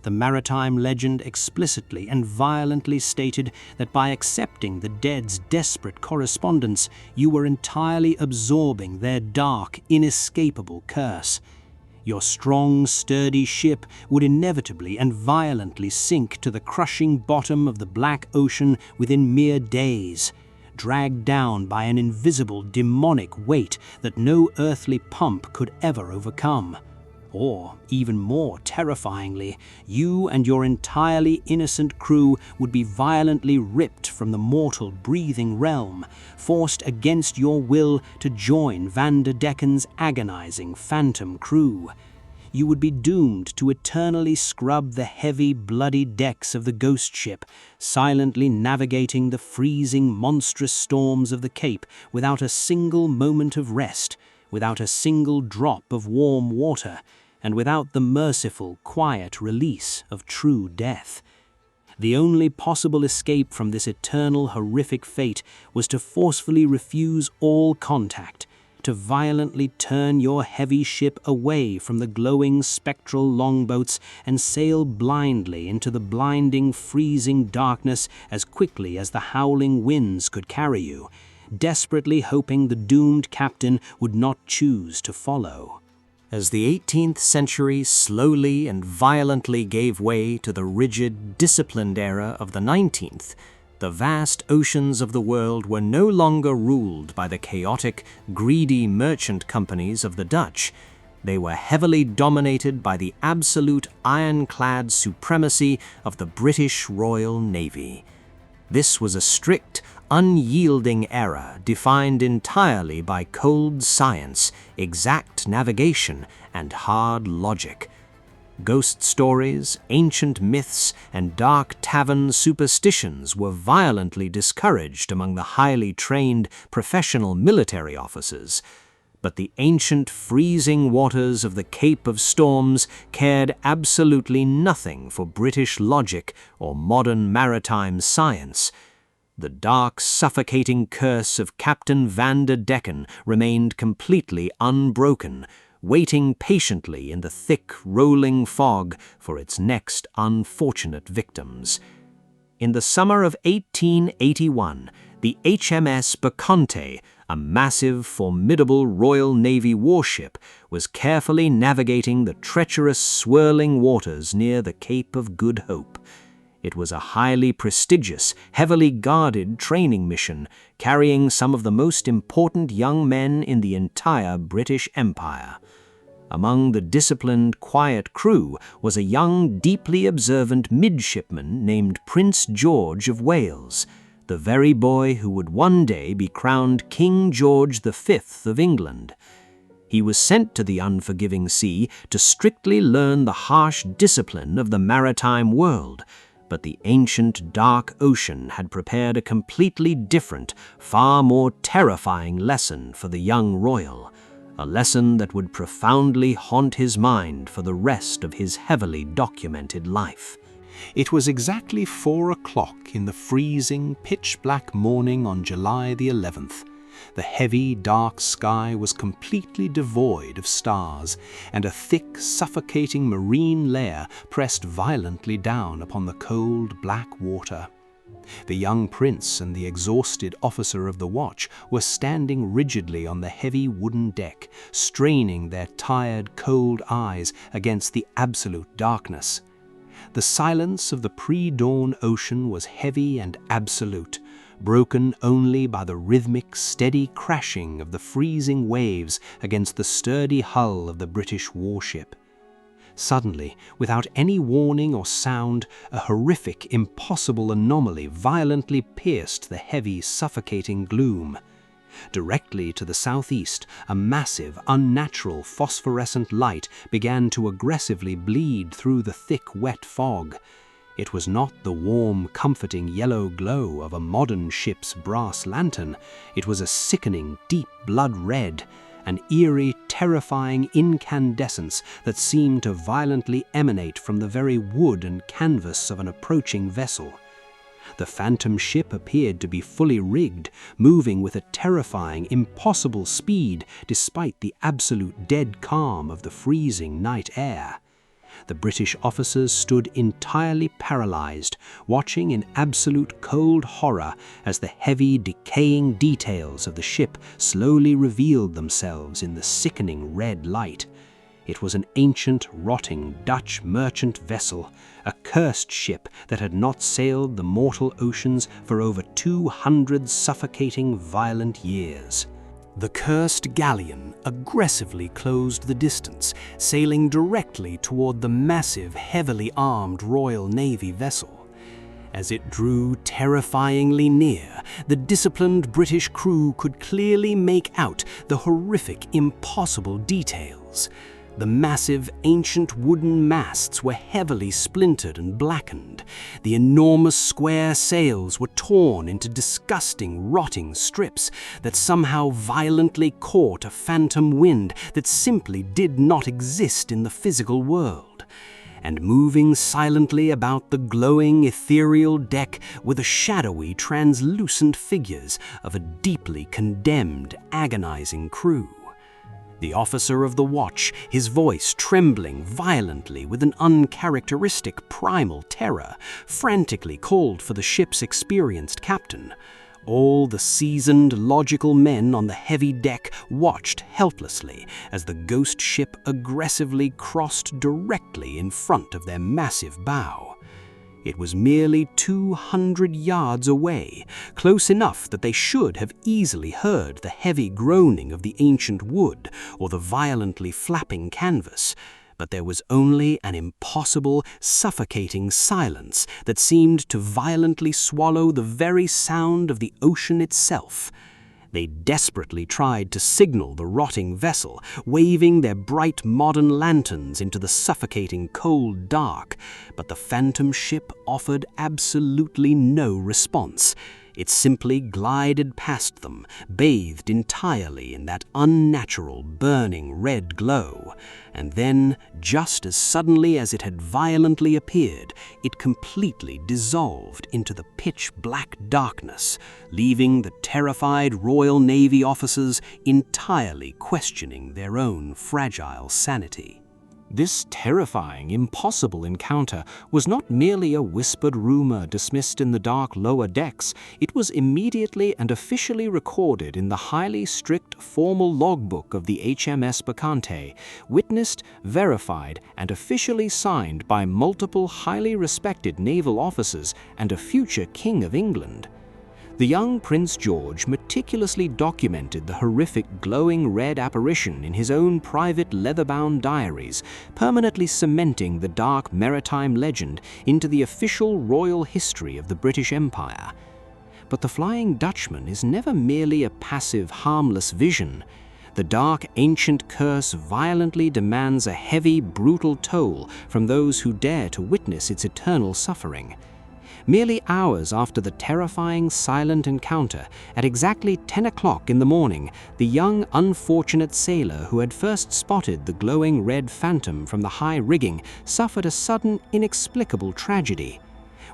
The Maritime legend explicitly and violently stated that by accepting the dead's desperate correspondence, you were entirely absorbing their dark, inescapable curse. Your strong, sturdy ship would inevitably and violently sink to the crushing bottom of the Black Ocean within mere days, dragged down by an invisible, demonic weight that no earthly pump could ever overcome. Or, even more terrifyingly, you and your entirely innocent crew would be violently ripped from the mortal breathing realm, forced against your will to join Vanderdecken's agonizing phantom crew. You would be doomed to eternally scrub the heavy, bloody decks of the ghost ship, silently navigating the freezing, monstrous storms of the Cape without a single moment of rest, without a single drop of warm water, and without the merciful, quiet release of true death. The only possible escape from this eternal, horrific fate was to forcefully refuse all contact, to violently turn your heavy ship away from the glowing spectral longboats and sail blindly into the blinding, freezing darkness as quickly as the howling winds could carry you, desperately hoping the doomed captain would not choose to follow. As the 18th century slowly and violently gave way to the rigid, disciplined era of the 19th, the vast oceans of the world were no longer ruled by the chaotic, greedy merchant companies of the Dutch. They were heavily dominated by the absolute ironclad supremacy of the British Royal Navy. This was a strict, unyielding era defined entirely by cold science, exact navigation, and hard logic. Ghost stories, ancient myths, and dark tavern superstitions were violently discouraged among the highly trained professional military officers. But the ancient freezing waters of the Cape of Storms cared absolutely nothing for British logic or modern maritime science. The dark, suffocating curse of Captain Vanderdecken remained completely unbroken, waiting patiently in the thick, rolling fog for its next unfortunate victims. In the summer of 1881, the HMS Bacchante, a massive, formidable Royal Navy warship, was carefully navigating the treacherous, swirling waters near the Cape of Good Hope. It was a highly prestigious, heavily guarded training mission, carrying some of the most important young men in the entire British Empire. Among the disciplined, quiet crew was a young, deeply observant midshipman named Prince George of Wales, the very boy who would one day be crowned King George V of England. He was sent to the unforgiving sea to strictly learn the harsh discipline of the maritime world, but the ancient dark ocean had prepared a completely different, far more terrifying lesson for the young royal, a lesson that would profoundly haunt his mind for the rest of his heavily documented life. It was exactly 4 o'clock in the freezing, pitch-black morning on July the 11th. The heavy, dark sky was completely devoid of stars, and a thick, suffocating marine layer pressed violently down upon the cold, black water. The young prince and the exhausted officer of the watch were standing rigidly on the heavy wooden deck, straining their tired, cold eyes against the absolute darkness. The silence of the pre-dawn ocean was heavy and absolute, broken only by the rhythmic, steady crashing of the freezing waves against the sturdy hull of the British warship. Suddenly, without any warning or sound, a horrific, impossible anomaly violently pierced the heavy, suffocating gloom. Directly to the southeast, a massive, unnatural phosphorescent light began to aggressively bleed through the thick, wet fog. It was not the warm, comforting yellow glow of a modern ship's brass lantern. It was a sickening, deep blood red, an eerie, terrifying incandescence that seemed to violently emanate from the very wood and canvas of an approaching vessel. The phantom ship appeared to be fully rigged, moving with a terrifying, impossible speed despite the absolute dead calm of the freezing night air. The British officers stood entirely paralyzed, watching in absolute cold horror as the heavy, decaying details of the ship slowly revealed themselves in the sickening red light. It was an ancient, rotting Dutch merchant vessel, a cursed ship that had not sailed the mortal oceans for over 200 suffocating, violent years. The cursed galleon aggressively closed the distance, sailing directly toward the massive, heavily armed Royal Navy vessel. As it drew terrifyingly near, the disciplined British crew could clearly make out the horrific, impossible details. The massive, ancient wooden masts were heavily splintered and blackened. The enormous square sails were torn into disgusting, rotting strips that somehow violently caught a phantom wind that simply did not exist in the physical world. And moving silently about the glowing, ethereal deck were the shadowy, translucent figures of a deeply condemned, agonizing crew. The officer of the watch, his voice trembling violently with an uncharacteristic primal terror, frantically called for the ship's experienced captain. All the seasoned, logical men on the heavy deck watched helplessly as the ghost ship aggressively crossed directly in front of their massive bow. It was merely 200 yards away, close enough that they should have easily heard the heavy groaning of the ancient wood or the violently flapping canvas, but there was only an impossible, suffocating silence that seemed to violently swallow the very sound of the ocean itself. They desperately tried to signal the rotting vessel, waving their bright modern lanterns into the suffocating cold dark, but the phantom ship offered absolutely no response. It simply glided past them, bathed entirely in that unnatural, burning red glow. And then, just as suddenly as it had violently appeared, it completely dissolved into the pitch-black darkness, leaving the terrified Royal Navy officers entirely questioning their own fragile sanity. This terrifying, impossible encounter was not merely a whispered rumor dismissed in the dark lower decks. It was immediately and officially recorded in the highly strict formal logbook of the HMS Bacchante, witnessed, verified, and officially signed by multiple highly respected naval officers and a future King of England. The young Prince George meticulously documented the horrific glowing red apparition in his own private leather-bound diaries, permanently cementing the dark maritime legend into the official royal history of the British Empire. But the Flying Dutchman is never merely a passive, harmless vision. The dark, ancient curse violently demands a heavy, brutal toll from those who dare to witness its eternal suffering. Merely hours after the terrifying, silent encounter, at exactly 10 o'clock in the morning, the young, unfortunate sailor who had first spotted the glowing red phantom from the high rigging suffered a sudden, inexplicable tragedy.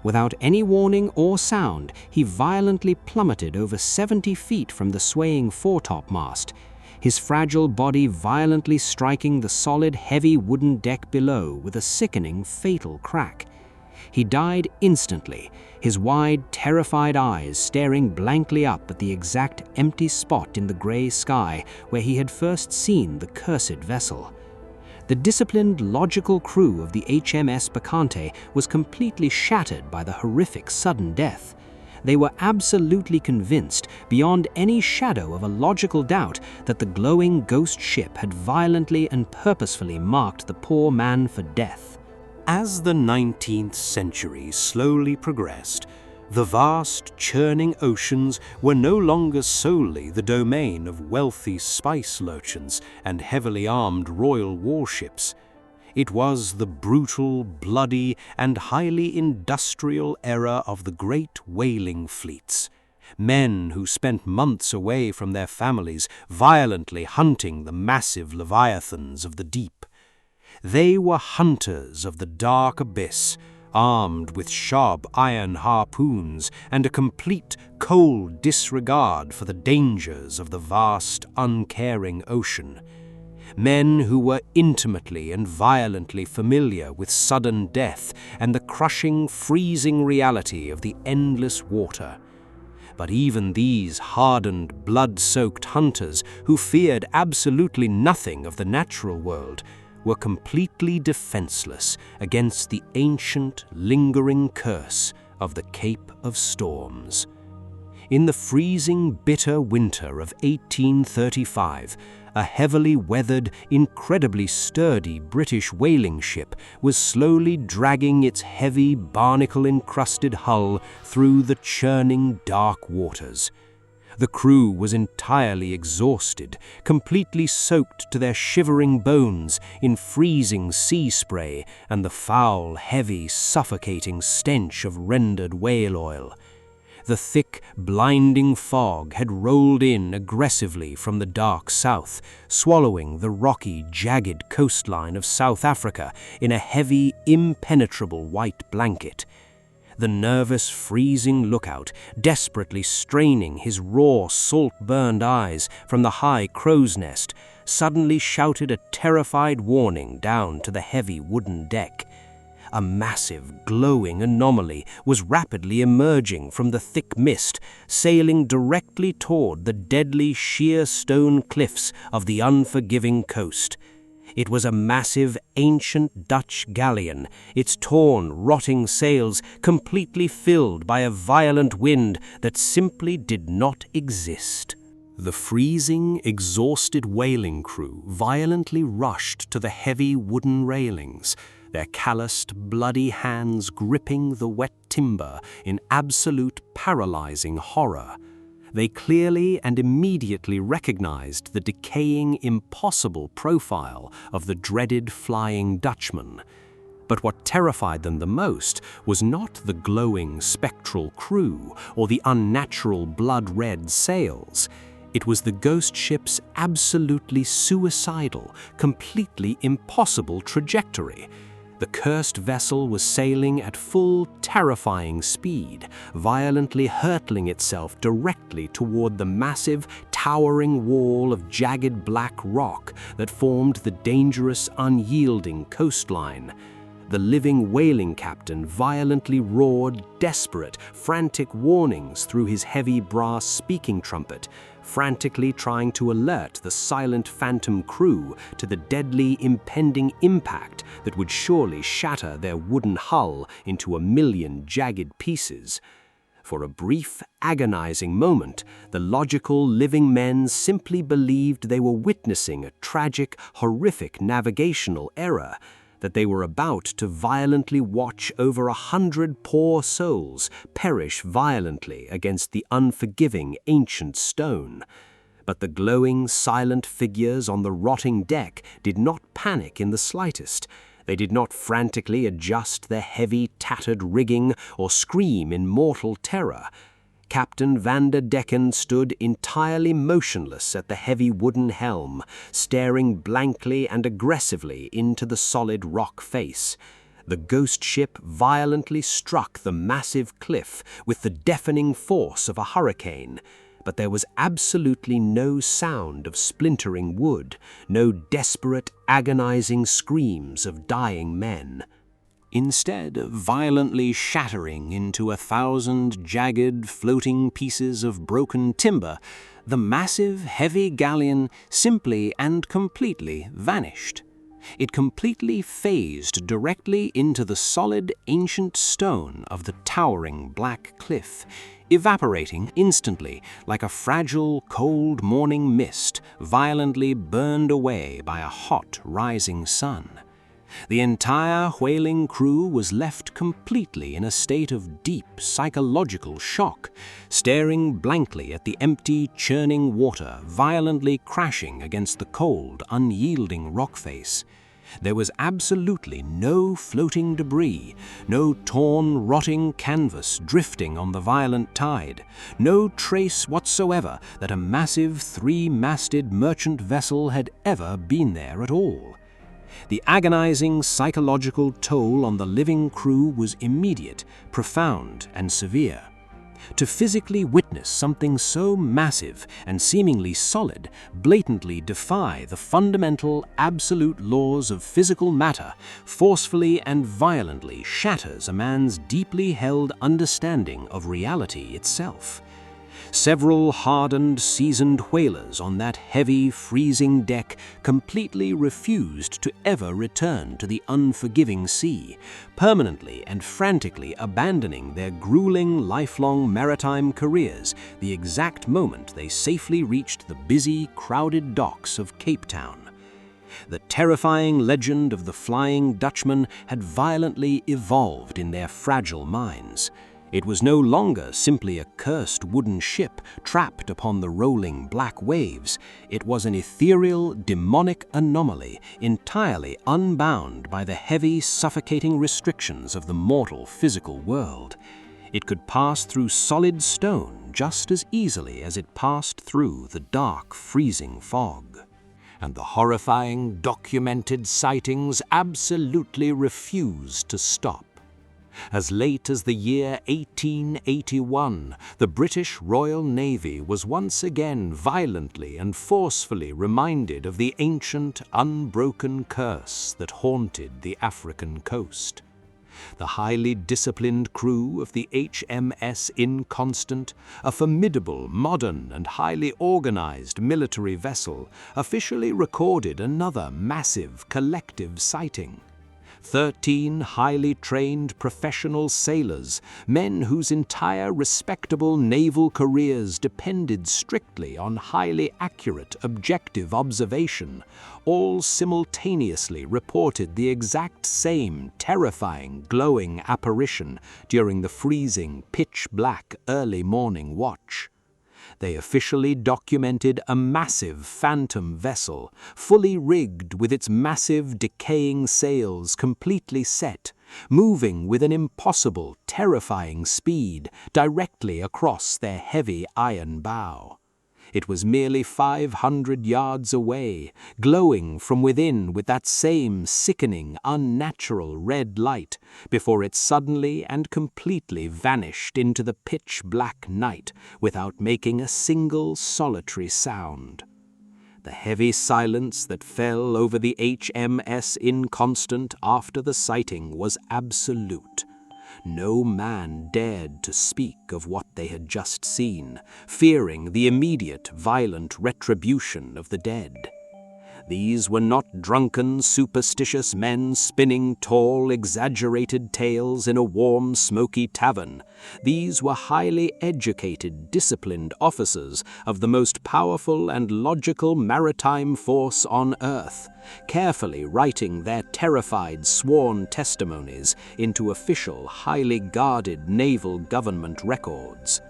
Without any warning or sound, he violently plummeted over 70 feet from the swaying foretopmast, his fragile body violently striking the solid, heavy wooden deck below with a sickening, fatal crack. He died instantly, his wide, terrified eyes staring blankly up at the exact empty spot in the gray sky where he had first seen the cursed vessel. The disciplined, logical crew of the HMS Bacchante was completely shattered by the horrific sudden death. They were absolutely convinced, beyond any shadow of a logical doubt, that the glowing ghost ship had violently and purposefully marked the poor man for death. As the 19th century slowly progressed, the vast, churning oceans were no longer solely the domain of wealthy spice merchants and heavily armed royal warships. It was the brutal, bloody, and highly industrial era of the great whaling fleets. Men who spent months away from their families violently hunting the massive leviathans of the deep. They were hunters of the dark abyss, armed with sharp iron harpoons and a complete, cold disregard for the dangers of the vast, uncaring ocean. Men who were intimately and violently familiar with sudden death and the crushing, freezing reality of the endless water. But even these hardened, blood-soaked hunters who feared absolutely nothing of the natural world were completely defenseless against the ancient, lingering curse of the Cape of Storms. In the freezing, bitter winter of 1835, a heavily weathered, incredibly sturdy British whaling ship was slowly dragging its heavy, barnacle-encrusted hull through the churning, dark waters. The crew was entirely exhausted, completely soaked to their shivering bones in freezing sea spray and the foul, heavy, suffocating stench of rendered whale oil. The thick, blinding fog had rolled in aggressively from the dark south, swallowing the rocky, jagged coastline of South Africa in a heavy, impenetrable white blanket. The nervous, freezing lookout, desperately straining his raw, salt-burned eyes from the high crow's nest, suddenly shouted a terrified warning down to the heavy wooden deck. A massive, glowing anomaly was rapidly emerging from the thick mist, sailing directly toward the deadly sheer stone cliffs of the unforgiving coast. It was a massive, ancient Dutch galleon, its torn, rotting sails completely filled by a violent wind that simply did not exist. The freezing, exhausted whaling crew violently rushed to the heavy wooden railings, their calloused, bloody hands gripping the wet timber in absolute paralyzing horror. They clearly and immediately recognized the decaying, impossible profile of the dreaded Flying Dutchman. But what terrified them the most was not the glowing, spectral crew or the unnatural blood-red sails. It was the ghost ship's absolutely suicidal, completely impossible trajectory. The cursed vessel was sailing at full, terrifying speed, violently hurtling itself directly toward the massive, towering wall of jagged black rock that formed the dangerous, unyielding coastline. The living whaling captain violently roared desperate, frantic warnings through his heavy brass speaking trumpet, frantically trying to alert the silent phantom crew to the deadly impending impact that would surely shatter their wooden hull into a million jagged pieces. For a brief, agonizing moment, the logical living men simply believed they were witnessing a tragic, horrific navigational error, that they were about to violently watch over 100 poor souls perish violently against the unforgiving ancient stone. But the glowing, silent figures on the rotting deck did not panic in the slightest. They did not frantically adjust their heavy, tattered rigging or scream in mortal terror. Captain Van der Decken stood entirely motionless at the heavy wooden helm, staring blankly and aggressively into the solid rock face. The ghost ship violently struck the massive cliff with the deafening force of a hurricane, but there was absolutely no sound of splintering wood, no desperate, agonizing screams of dying men. Instead of violently shattering into 1,000 jagged, floating pieces of broken timber, the massive, heavy galleon simply and completely vanished. It completely phased directly into the solid, ancient stone of the towering black cliff, evaporating instantly like a fragile, cold morning mist violently burned away by a hot, rising sun. The entire whaling crew was left completely in a state of deep psychological shock, staring blankly at the empty, churning water violently crashing against the cold, unyielding rock face. There was absolutely no floating debris, no torn, rotting canvas drifting on the violent tide, no trace whatsoever that a massive three-masted merchant vessel had ever been there at all. The agonizing psychological toll on the living crew was immediate, profound, and severe. To physically witness something so massive and seemingly solid blatantly defy the fundamental, absolute laws of physical matter forcefully and violently shatters a man's deeply held understanding of reality itself. Several hardened, seasoned whalers on that heavy, freezing deck completely refused to ever return to the unforgiving sea, permanently and frantically abandoning their grueling, lifelong maritime careers the exact moment they safely reached the busy, crowded docks of Cape Town. The terrifying legend of the Flying Dutchman had violently evolved in their fragile minds. It was no longer simply a cursed wooden ship trapped upon the rolling black waves. It was an ethereal, demonic anomaly entirely unbound by the heavy, suffocating restrictions of the mortal physical world. It could pass through solid stone just as easily as it passed through the dark, freezing fog. And the horrifying, documented sightings absolutely refused to stop. As late as the year 1881, the British Royal Navy was once again violently and forcefully reminded of the ancient, unbroken curse that haunted the African coast. The highly disciplined crew of the HMS Inconstant, a formidable, modern, and highly organized military vessel, officially recorded another massive collective sighting. 13 highly trained professional sailors, men whose entire respectable naval careers depended strictly on highly accurate, objective observation, all simultaneously reported the exact same terrifying, glowing apparition during the freezing, pitch-black early morning watch. They officially documented a massive phantom vessel, fully rigged with its massive decaying sails completely set, moving with an impossible, terrifying speed directly across their heavy iron bow. It was merely 500 yards away, glowing from within with that same sickening, unnatural red light, before it suddenly and completely vanished into the pitch-black night without making a single solitary sound. The heavy silence that fell over the HMS Inconstant after the sighting was absolute. No man dared to speak of what they had just seen, fearing the immediate, violent retribution of the dead. These were not drunken, superstitious men spinning tall, exaggerated tales in a warm, smoky tavern. These were highly educated, disciplined officers of the most powerful and logical maritime force on Earth, carefully writing their terrified, sworn testimonies into official, highly guarded naval government records.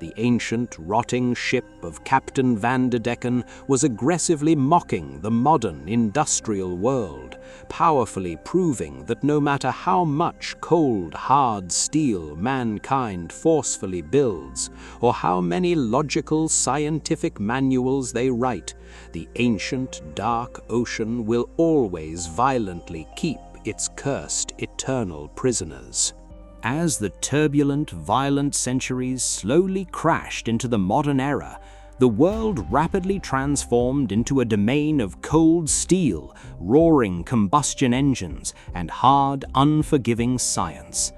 The ancient, rotting ship of Captain Vanderdecken was aggressively mocking the modern industrial world, powerfully proving that no matter how much cold, hard steel mankind forcefully builds, or how many logical, scientific manuals they write, the ancient, dark ocean will always violently keep its cursed, eternal prisoners. As the turbulent, violent centuries slowly crashed into the modern era, the world rapidly transformed into a domain of cold steel, roaring combustion engines, and hard, unforgiving science.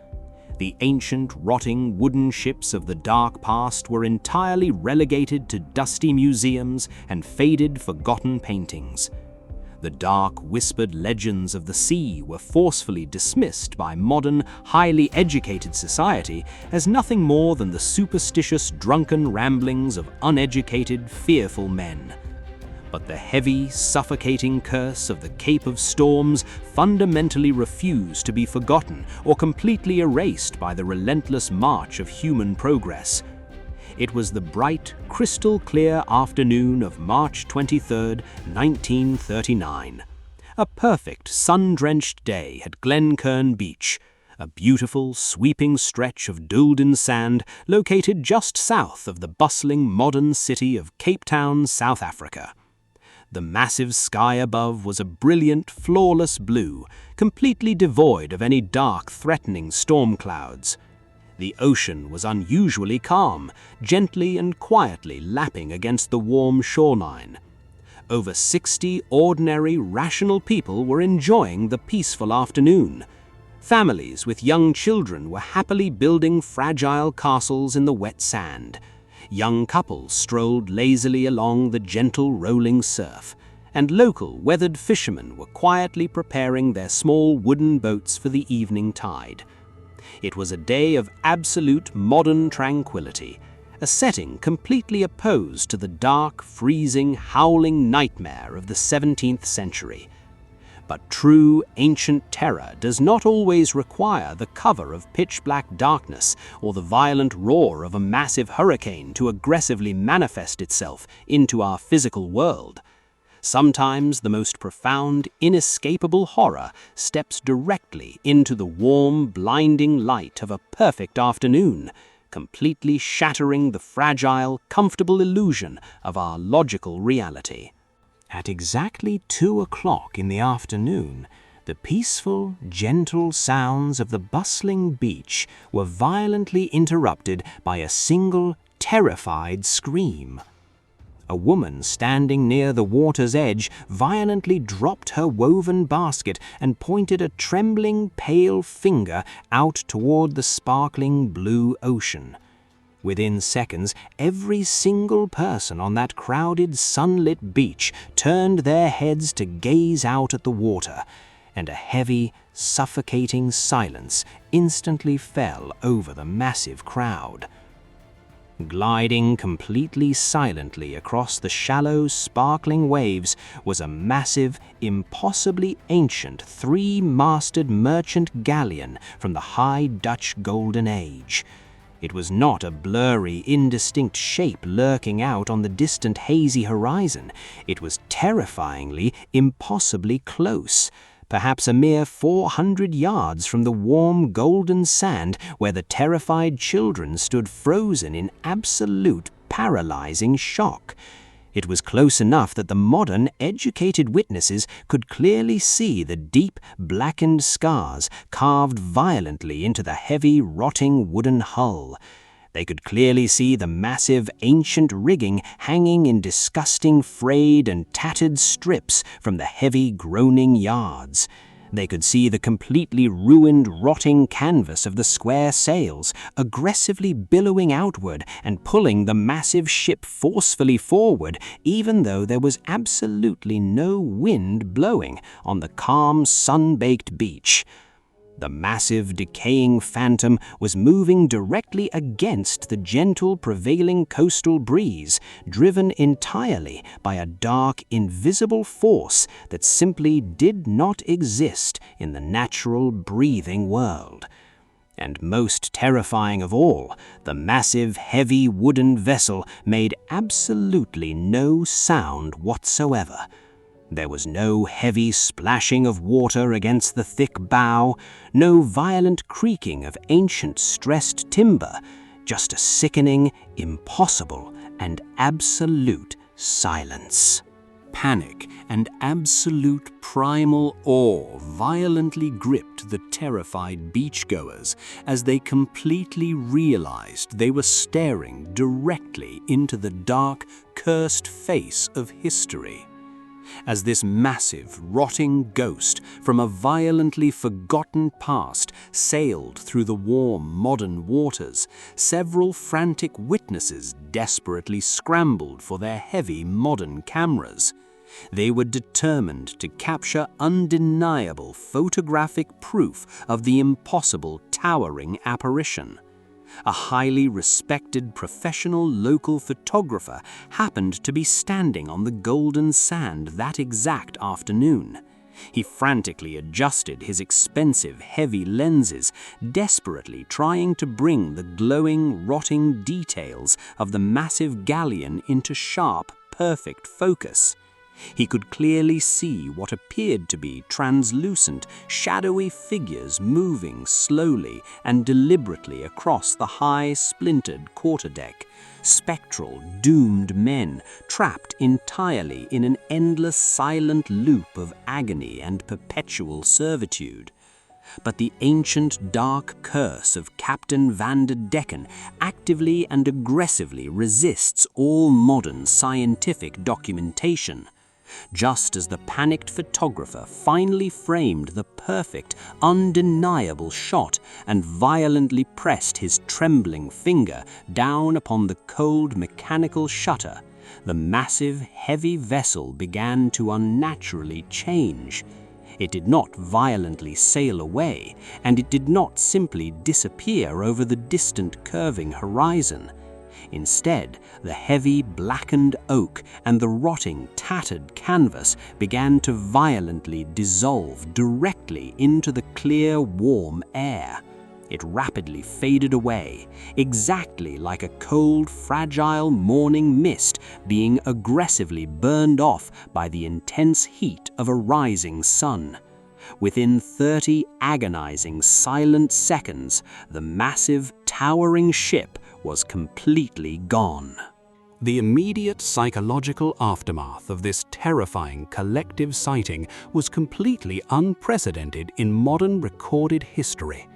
The ancient, rotting wooden ships of the dark past were entirely relegated to dusty museums and faded, forgotten paintings. The dark, whispered legends of the sea were forcefully dismissed by modern, highly educated society as nothing more than the superstitious, drunken ramblings of uneducated, fearful men. But the heavy, suffocating curse of the Cape of Storms fundamentally refused to be forgotten or completely erased by the relentless march of human progress. It was the bright, crystal-clear afternoon of March 23, 1939. A perfect, sun-drenched day at Glencairn Beach, a beautiful, sweeping stretch of Dulden sand located just south of the bustling modern city of Cape Town, South Africa. The massive sky above was a brilliant, flawless blue, completely devoid of any dark, threatening storm clouds. The ocean was unusually calm, gently and quietly lapping against the warm shoreline. Over 60 ordinary, rational people were enjoying the peaceful afternoon. Families with young children were happily building fragile castles in the wet sand. Young couples strolled lazily along the gentle rolling surf, and local weathered fishermen were quietly preparing their small wooden boats for the evening tide. It was a day of absolute modern tranquility, a setting completely opposed to the dark, freezing, howling nightmare of the 17th century. But true ancient terror does not always require the cover of pitch-black darkness or the violent roar of a massive hurricane to aggressively manifest itself into our physical world. Sometimes the most profound, inescapable horror steps directly into the warm, blinding light of a perfect afternoon, completely shattering the fragile, comfortable illusion of our logical reality. At exactly 2 o'clock in the afternoon, the peaceful, gentle sounds of the bustling beach were violently interrupted by a single, terrified scream. A woman standing near the water's edge violently dropped her woven basket and pointed a trembling, pale finger out toward the sparkling blue ocean. Within seconds, every single person on that crowded, sunlit beach turned their heads to gaze out at the water, and a heavy, suffocating silence instantly fell over the massive crowd. Gliding completely silently across the shallow, sparkling waves was a massive, impossibly ancient, 3-masted merchant galleon from the High Dutch Golden Age. It was not a blurry, indistinct shape lurking out on the distant hazy horizon. It was terrifyingly, impossibly close, perhaps a mere 400 yards from the warm golden sand where the terrified children stood frozen in absolute paralyzing shock. It was close enough that the modern, educated witnesses could clearly see the deep, blackened scars carved violently into the heavy, rotting wooden hull. They could clearly see the massive, ancient rigging hanging in disgusting, frayed and tattered strips from the heavy, groaning yards. They could see the completely ruined, rotting canvas of the square sails, aggressively billowing outward and pulling the massive ship forcefully forward, even though there was absolutely no wind blowing on the calm, sun-baked beach. The massive, decaying phantom was moving directly against the gentle, prevailing coastal breeze, driven entirely by a dark, invisible force that simply did not exist in the natural, breathing world. And most terrifying of all, the massive, heavy wooden vessel made absolutely no sound whatsoever. There was no heavy splashing of water against the thick bow, no violent creaking of ancient stressed timber, just a sickening, impossible, and absolute silence. Panic and absolute primal awe violently gripped the terrified beachgoers as they completely realized they were staring directly into the dark, cursed face of history. As this massive, rotting ghost from a violently forgotten past sailed through the warm, modern waters, several frantic witnesses desperately scrambled for their heavy, modern cameras. They were determined to capture undeniable photographic proof of the impossible towering apparition. A highly respected professional local photographer happened to be standing on the golden sand that exact afternoon. He frantically adjusted his expensive, heavy lenses, desperately trying to bring the glowing, rotting details of the massive galleon into sharp, perfect focus. He could clearly see what appeared to be translucent, shadowy figures moving slowly and deliberately across the high, splintered quarterdeck. Spectral, doomed men, trapped entirely in an endless silent loop of agony and perpetual servitude. But the ancient dark curse of Captain Van der Decken actively and aggressively resists all modern scientific documentation. Just as the panicked photographer finally framed the perfect, undeniable shot and violently pressed his trembling finger down upon the cold mechanical shutter, the massive, heavy vessel began to unnaturally change. It did not violently sail away, and it did not simply disappear over the distant curving horizon. Instead, the heavy, blackened oak and the rotting, tattered canvas began to violently dissolve directly into the clear, warm air. It rapidly faded away, exactly like a cold, fragile morning mist being aggressively burned off by the intense heat of a rising sun. Within 30 agonizing, silent seconds, the massive, towering ship was completely gone. The immediate psychological aftermath of this terrifying collective sighting was completely unprecedented in modern recorded history.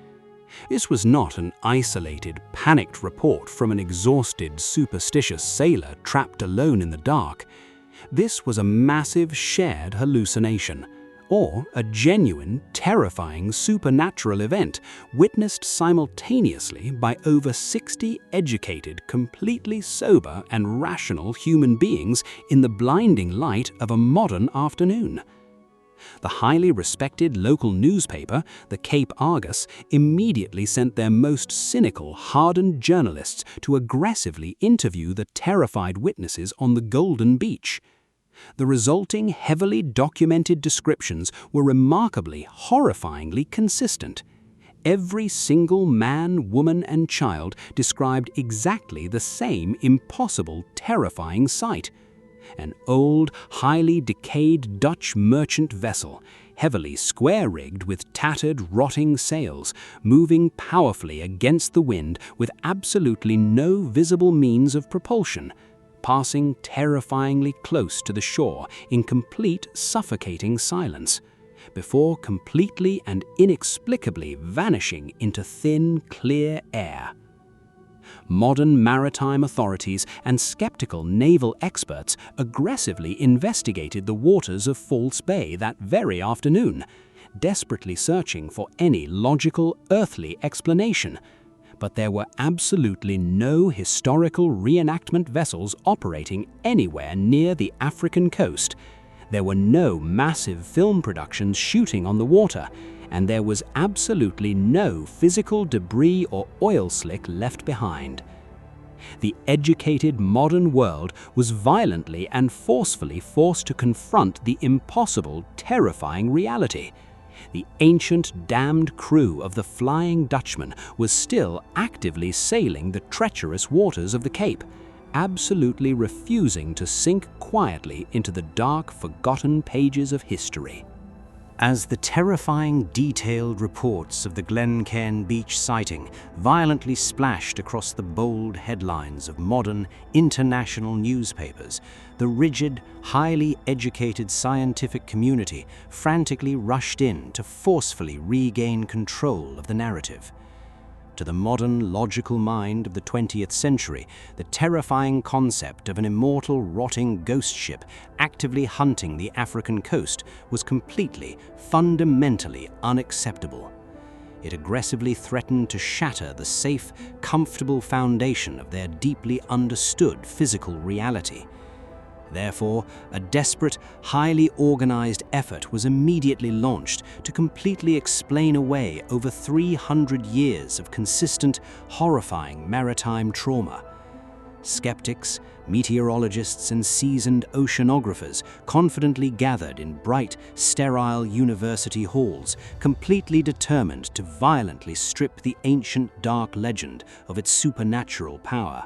This was not an isolated, panicked report from an exhausted, superstitious sailor trapped alone in the dark. This was a massive shared hallucination, or a genuine, terrifying supernatural event witnessed simultaneously by over 60 educated, completely sober and rational human beings in the blinding light of a modern afternoon. The highly respected local newspaper, the Cape Argus, immediately sent their most cynical, hardened journalists to aggressively interview the terrified witnesses on the Golden Beach. The resulting heavily documented descriptions were remarkably, horrifyingly consistent. Every single man, woman, and child described exactly the same impossible, terrifying sight. An old, highly decayed Dutch merchant vessel, heavily square-rigged with tattered, rotting sails, moving powerfully against the wind with absolutely no visible means of propulsion, passing terrifyingly close to the shore in complete, suffocating silence, before completely and inexplicably vanishing into thin, clear air. Modern maritime authorities and skeptical naval experts aggressively investigated the waters of False Bay that very afternoon, desperately searching for any logical, earthly explanation. But there were absolutely no historical reenactment vessels operating anywhere near the African coast. There were no massive film productions shooting on the water, and there was absolutely no physical debris or oil slick left behind. The educated modern world was violently and forcefully forced to confront the impossible, terrifying reality. The ancient, damned crew of the Flying Dutchman was still actively sailing the treacherous waters of the Cape, absolutely refusing to sink quietly into the dark, forgotten pages of history. As the terrifying, detailed reports of the Glencairn Beach sighting violently splashed across the bold headlines of modern, international newspapers, the rigid, highly educated scientific community frantically rushed in to forcefully regain control of the narrative. To the modern, logical mind of the 20th century, the terrifying concept of an immortal, rotting ghost ship actively hunting the African coast was completely, fundamentally unacceptable. It aggressively threatened to shatter the safe, comfortable foundation of their deeply understood physical reality. Therefore, a desperate, highly organized effort was immediately launched to completely explain away over 300 years of consistent, horrifying maritime trauma. Skeptics, meteorologists, and seasoned oceanographers confidently gathered in bright, sterile university halls, completely determined to violently strip the ancient dark legend of its supernatural power.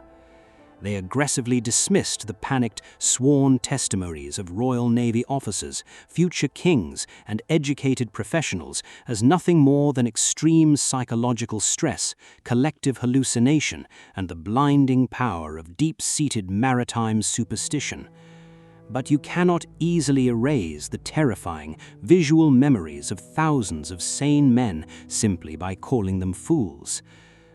They aggressively dismissed the panicked, sworn testimonies of Royal Navy officers, future kings, and educated professionals as nothing more than extreme psychological stress, collective hallucination, and the blinding power of deep-seated maritime superstition. But you cannot easily erase the terrifying, visual memories of thousands of sane men simply by calling them fools.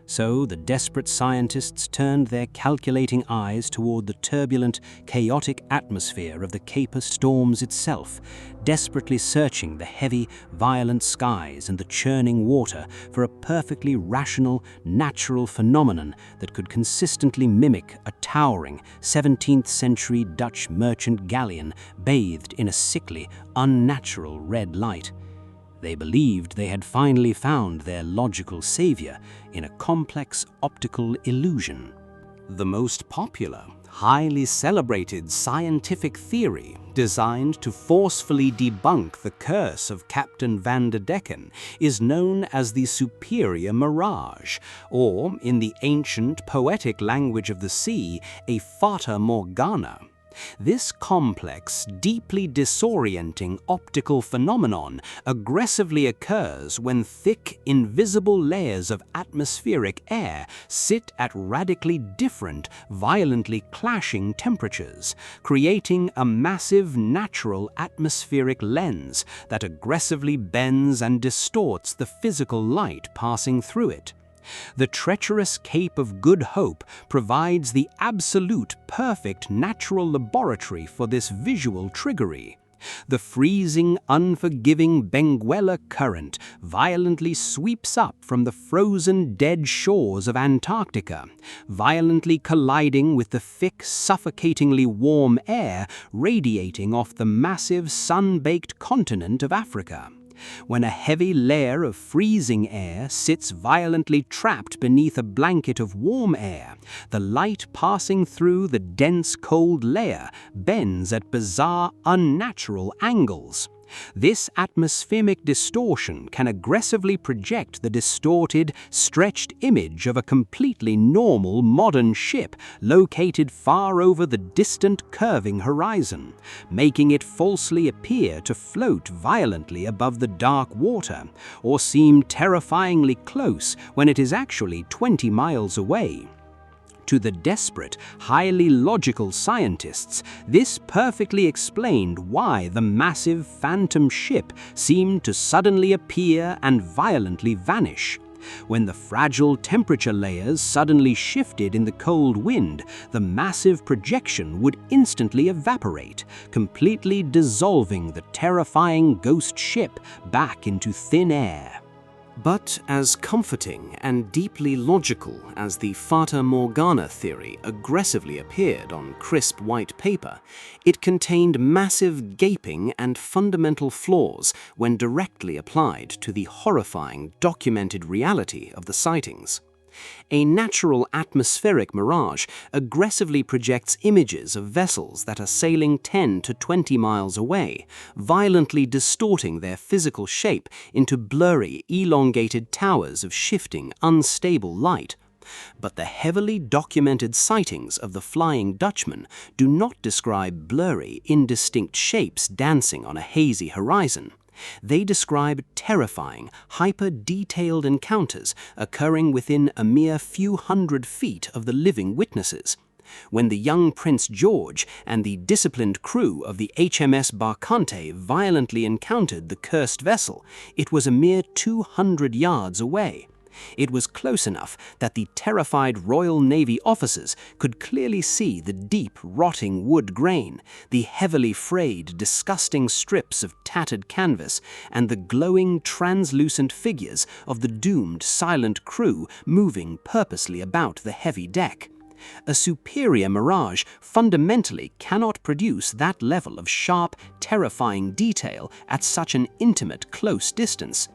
So the desperate scientists turned their calculating eyes toward the turbulent, chaotic atmosphere of the Cape Storms itself, desperately searching the heavy, violent skies and the churning water for a perfectly rational, natural phenomenon that could consistently mimic a towering 17th-century Dutch merchant galleon bathed in a sickly, unnatural red light. They believed they had finally found their logical savior in a complex optical illusion. The most popular, highly celebrated scientific theory designed to forcefully debunk the curse of Captain Van der Decken is known as the superior mirage, or, in the ancient poetic language of the sea, a fata morgana. This complex, deeply disorienting optical phenomenon aggressively occurs when thick, invisible layers of atmospheric air sit at radically different, violently clashing temperatures, creating a massive natural atmospheric lens that aggressively bends and distorts the physical light passing through it. The treacherous Cape of Good Hope provides the absolute perfect natural laboratory for this visual trickery. The freezing, unforgiving Benguela current violently sweeps up from the frozen dead shores of Antarctica, violently colliding with the thick, suffocatingly warm air radiating off the massive, sun-baked continent of Africa. When a heavy layer of freezing air sits violently trapped beneath a blanket of warm air, the light passing through the dense cold layer bends at bizarre, unnatural angles. This atmospheric distortion can aggressively project the distorted, stretched image of a completely normal modern ship located far over the distant curving horizon, making it falsely appear to float violently above the dark water, or seem terrifyingly close when it is actually 20 miles away. To the desperate, highly logical scientists, this perfectly explained why the massive phantom ship seemed to suddenly appear and violently vanish. When the fragile temperature layers suddenly shifted in the cold wind, the massive projection would instantly evaporate, completely dissolving the terrifying ghost ship back into thin air. But as comforting and deeply logical as the Fata Morgana theory aggressively appeared on crisp white paper, it contained massive gaping and fundamental flaws when directly applied to the horrifying documented reality of the sightings. A natural atmospheric mirage aggressively projects images of vessels that are sailing 10 to 20 miles away, violently distorting their physical shape into blurry, elongated towers of shifting, unstable light. But the heavily documented sightings of the Flying Dutchman do not describe blurry, indistinct shapes dancing on a hazy horizon. They describe terrifying, hyper-detailed encounters occurring within a mere few hundred feet of the living witnesses. When the young Prince George and the disciplined crew of the HMS Barkante violently encountered the cursed vessel, it was a mere 200 yards away. It was close enough that the terrified Royal Navy officers could clearly see the deep, rotting wood grain, the heavily frayed, disgusting strips of tattered canvas, and the glowing, translucent figures of the doomed, silent crew moving purposely about the heavy deck. A superior mirage fundamentally cannot produce that level of sharp, terrifying detail at such an intimate, close distance.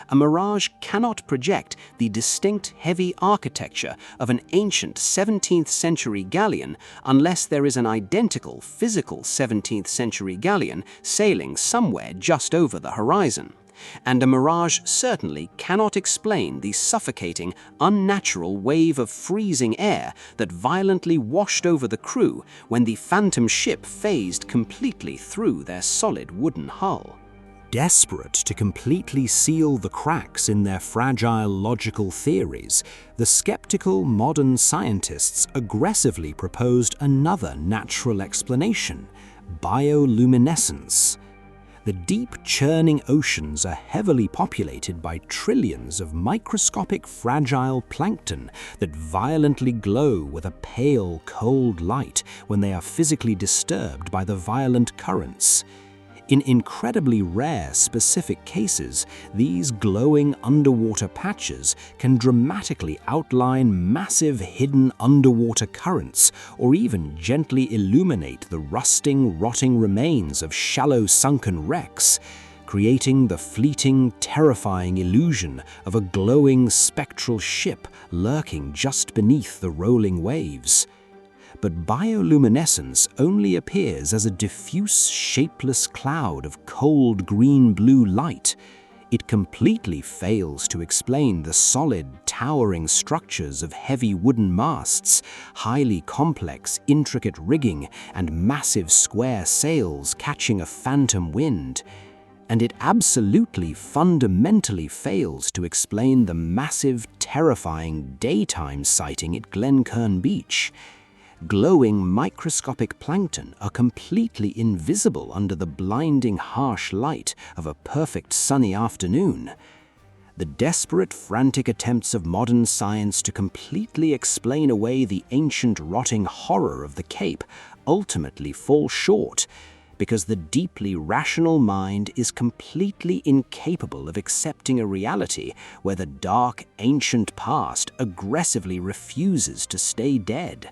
A mirage cannot project the distinct heavy architecture of an ancient 17th century galleon unless there is an identical physical 17th century galleon sailing somewhere just over the horizon. And a mirage certainly cannot explain the suffocating, unnatural wave of freezing air that violently washed over the crew when the phantom ship phased completely through their solid wooden hull. Desperate to completely seal the cracks in their fragile logical theories, the skeptical modern scientists aggressively proposed another natural explanation: bioluminescence. The deep, churning oceans are heavily populated by trillions of microscopic fragile plankton that violently glow with a pale, cold light when they are physically disturbed by the violent currents. In incredibly rare specific cases, these glowing underwater patches can dramatically outline massive hidden underwater currents or even gently illuminate the rusting, rotting remains of shallow sunken wrecks, creating the fleeting, terrifying illusion of a glowing spectral ship lurking just beneath the rolling waves. But bioluminescence only appears as a diffuse, shapeless cloud of cold green-blue light. It completely fails to explain the solid, towering structures of heavy wooden masts, highly complex, intricate rigging, and massive square sails catching a phantom wind. And it absolutely, fundamentally fails to explain the massive, terrifying daytime sighting at Glencairn Beach. Glowing microscopic plankton are completely invisible under the blinding harsh light of a perfect sunny afternoon. The desperate, frantic attempts of modern science to completely explain away the ancient, rotting horror of the Cape ultimately fall short, because the deeply rational mind is completely incapable of accepting a reality where the dark, ancient past aggressively refuses to stay dead.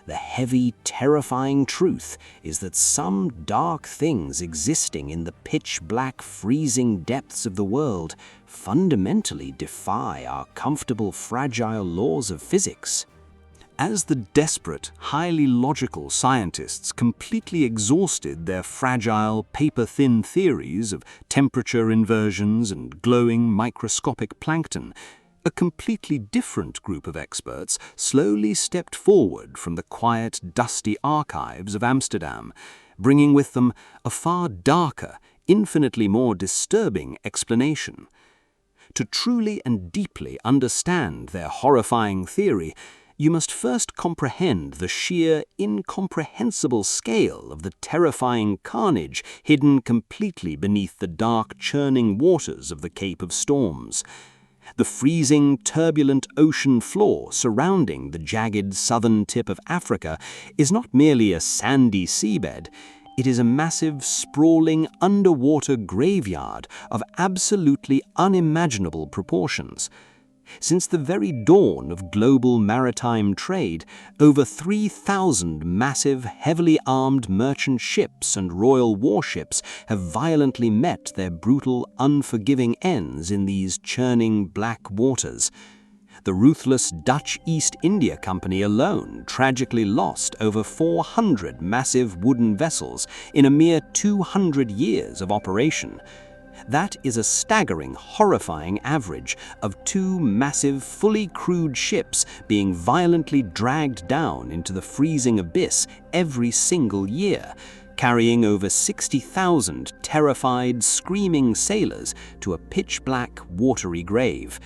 The heavy, terrifying truth is that some dark things existing in the pitch-black, freezing depths of the world fundamentally defy our comfortable, fragile laws of physics. As the desperate, highly logical scientists completely exhausted their fragile, paper-thin theories of temperature inversions and glowing microscopic plankton, a completely different group of experts slowly stepped forward from the quiet, dusty archives of Amsterdam, bringing with them a far darker, infinitely more disturbing explanation. To truly and deeply understand their horrifying theory, you must first comprehend the sheer, incomprehensible scale of the terrifying carnage hidden completely beneath the dark, churning waters of the Cape of Storms. The freezing, turbulent ocean floor surrounding the jagged southern tip of Africa is not merely a sandy seabed, it is a massive, sprawling underwater graveyard of absolutely unimaginable proportions. Since the very dawn of global maritime trade, over 3,000 massive, heavily armed merchant ships and royal warships have violently met their brutal, unforgiving ends in these churning black waters. The ruthless Dutch East India Company alone tragically lost over 400 massive wooden vessels in a mere 200 years of operation. That is a staggering, horrifying average of 2 massive, fully crewed ships being violently dragged down into the freezing abyss every single year, carrying over 60,000 terrified, screaming sailors to a pitch-black, watery grave.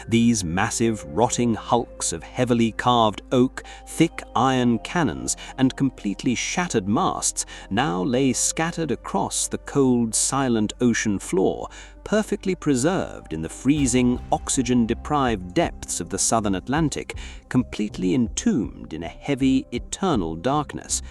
These massive, rotting hulks of heavily carved oak, thick iron cannons, and completely shattered masts now lay scattered across the cold, silent ocean floor, perfectly preserved in the freezing, oxygen-deprived depths of the southern Atlantic, completely entombed in a heavy, eternal darkness.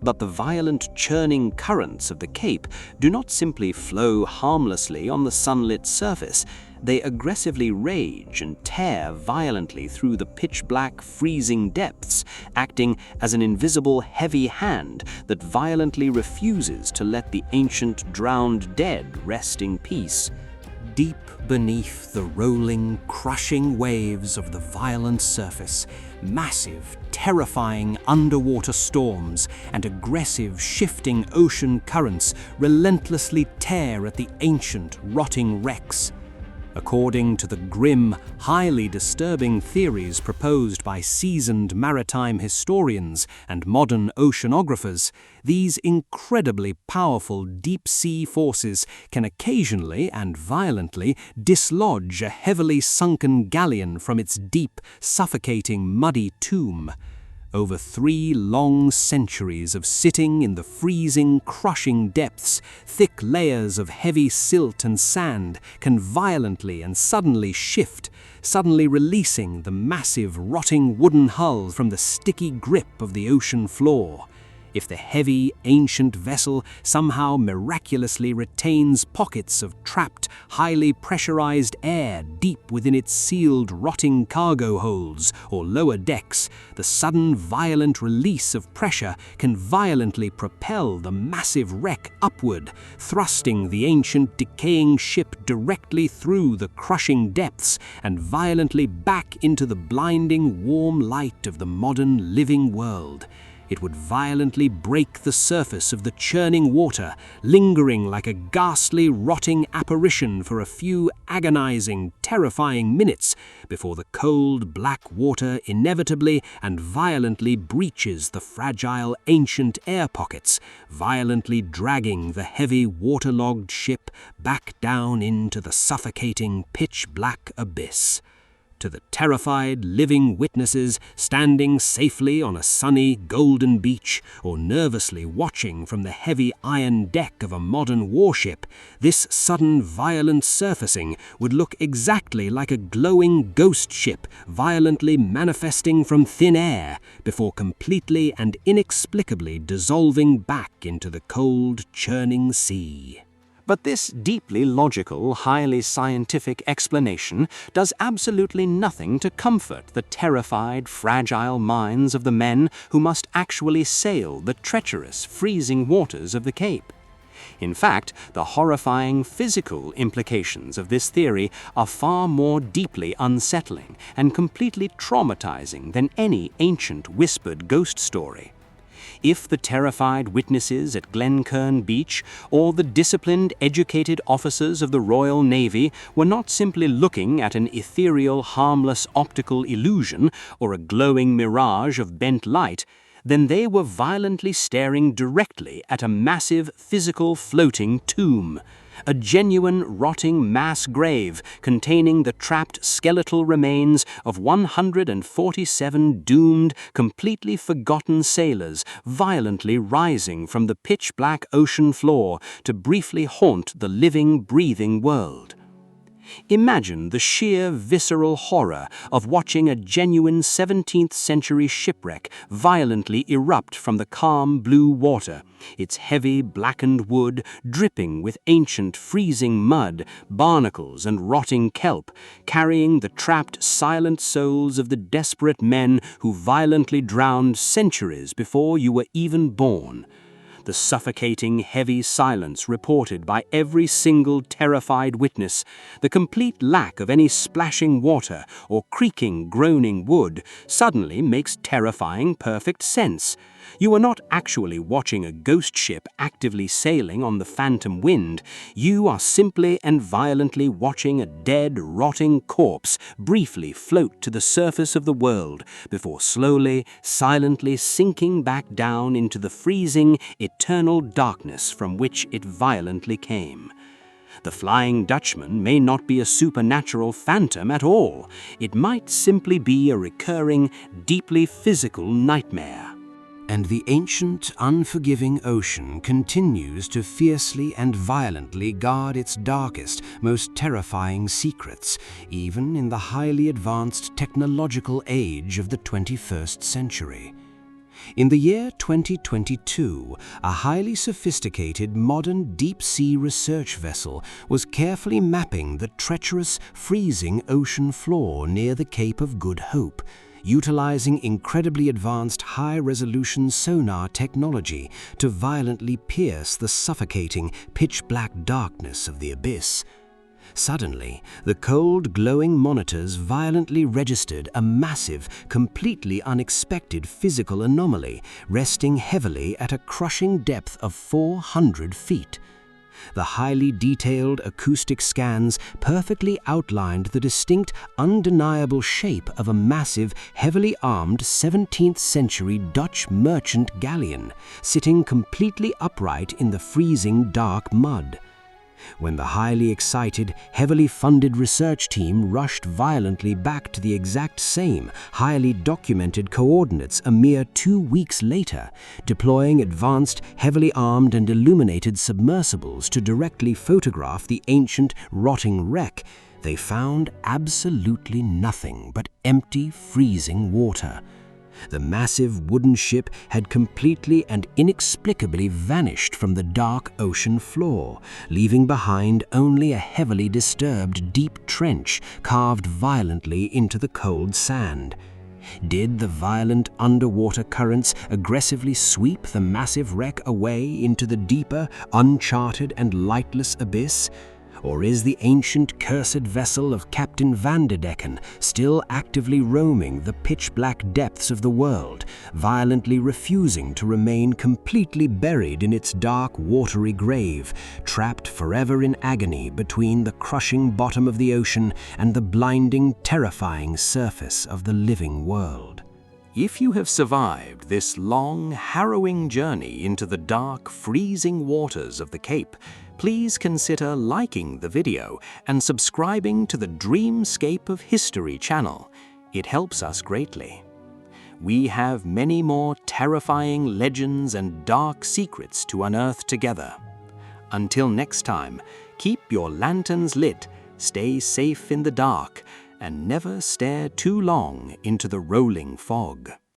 But the violent churning currents of the Cape do not simply flow harmlessly on the sunlit surface. They aggressively rage and tear violently through the pitch-black, freezing depths, acting as an invisible heavy hand that violently refuses to let the ancient drowned dead rest in peace. Deep beneath the rolling, crushing waves of the violent surface, massive, terrifying underwater storms and aggressive, shifting ocean currents relentlessly tear at the ancient, rotting wrecks. According to the grim, highly disturbing theories proposed by seasoned maritime historians and modern oceanographers, these incredibly powerful deep-sea forces can occasionally and violently dislodge a heavily sunken galleon from its deep, suffocating, muddy tomb. Over 3 long centuries of sitting in the freezing, crushing depths, thick layers of heavy silt and sand can violently and suddenly shift, suddenly releasing the massive, rotting wooden hull from the sticky grip of the ocean floor. If the heavy, ancient vessel somehow miraculously retains pockets of trapped, highly pressurized air deep within its sealed, rotting cargo holds or lower decks, the sudden, violent release of pressure can violently propel the massive wreck upward, thrusting the ancient, decaying ship directly through the crushing depths and violently back into the blinding, warm light of the modern, living world. It would violently break the surface of the churning water, lingering like a ghastly, rotting apparition for a few agonizing, terrifying minutes before the cold, black water inevitably and violently breaches the fragile, ancient air pockets, violently dragging the heavy, waterlogged ship back down into the suffocating, pitch-black abyss. To the terrified, living witnesses standing safely on a sunny, golden beach or nervously watching from the heavy iron deck of a modern warship, this sudden, violent surfacing would look exactly like a glowing ghost ship violently manifesting from thin air before completely and inexplicably dissolving back into the cold, churning sea. But this deeply logical, highly scientific explanation does absolutely nothing to comfort the terrified, fragile minds of the men who must actually sail the treacherous, freezing waters of the Cape. In fact, the horrifying physical implications of this theory are far more deeply unsettling and completely traumatizing than any ancient whispered ghost story. If the terrified witnesses at Glencairn Beach or the disciplined, educated officers of the Royal Navy were not simply looking at an ethereal, harmless optical illusion or a glowing mirage of bent light, then they were violently staring directly at a massive, physical, floating tomb. A genuine rotting mass grave containing the trapped skeletal remains of 147 doomed, completely forgotten sailors violently rising from the pitch-black ocean floor to briefly haunt the living, breathing world. Imagine the sheer visceral horror of watching a genuine 17th century shipwreck violently erupt from the calm blue water, its heavy blackened wood dripping with ancient freezing mud, barnacles and rotting kelp, carrying the trapped silent souls of the desperate men who violently drowned centuries before you were even born. The suffocating, heavy silence reported by every single terrified witness, the complete lack of any splashing water or creaking, groaning wood suddenly makes terrifying perfect sense. You are not actually watching a ghost ship actively sailing on the phantom wind. You are simply and violently watching a dead, rotting corpse briefly float to the surface of the world before slowly, silently sinking back down into the freezing, eternal darkness from which it violently came. The Flying Dutchman may not be a supernatural phantom at all. It might simply be a recurring, deeply physical nightmare. And the ancient, unforgiving ocean continues to fiercely and violently guard its darkest, most terrifying secrets, even in the highly advanced technological age of the 21st century. In the year 2022, a highly sophisticated modern deep-sea research vessel was carefully mapping the treacherous, freezing ocean floor near the Cape of Good Hope, utilizing incredibly advanced high-resolution sonar technology to violently pierce the suffocating, pitch-black darkness of the abyss. Suddenly, the cold, glowing monitors violently registered a massive, completely unexpected physical anomaly, resting heavily at a crushing depth of 400 feet. The highly detailed acoustic scans perfectly outlined the distinct, undeniable shape of a massive, heavily armed 17th-century Dutch merchant galleon, sitting completely upright in the freezing dark mud. When the highly excited, heavily funded research team rushed violently back to the exact same, highly documented coordinates a mere 2 weeks later, deploying advanced, heavily armed and illuminated submersibles to directly photograph the ancient, rotting wreck, they found absolutely nothing but empty, freezing water. The massive wooden ship had completely and inexplicably vanished from the dark ocean floor, leaving behind only a heavily disturbed deep trench carved violently into the cold sand. Did the violent underwater currents aggressively sweep the massive wreck away into the deeper, uncharted and lightless abyss? Or is the ancient, cursed vessel of Captain Vanderdecken still actively roaming the pitch-black depths of the world, violently refusing to remain completely buried in its dark, watery grave, trapped forever in agony between the crushing bottom of the ocean and the blinding, terrifying surface of the living world? If you have survived this long, harrowing journey into the dark, freezing waters of the Cape, please consider liking the video and subscribing to the Dreamscape of History channel. It helps us greatly. We have many more terrifying legends and dark secrets to unearth together. Until next time, keep your lanterns lit, stay safe in the dark, and never stare too long into the rolling fog.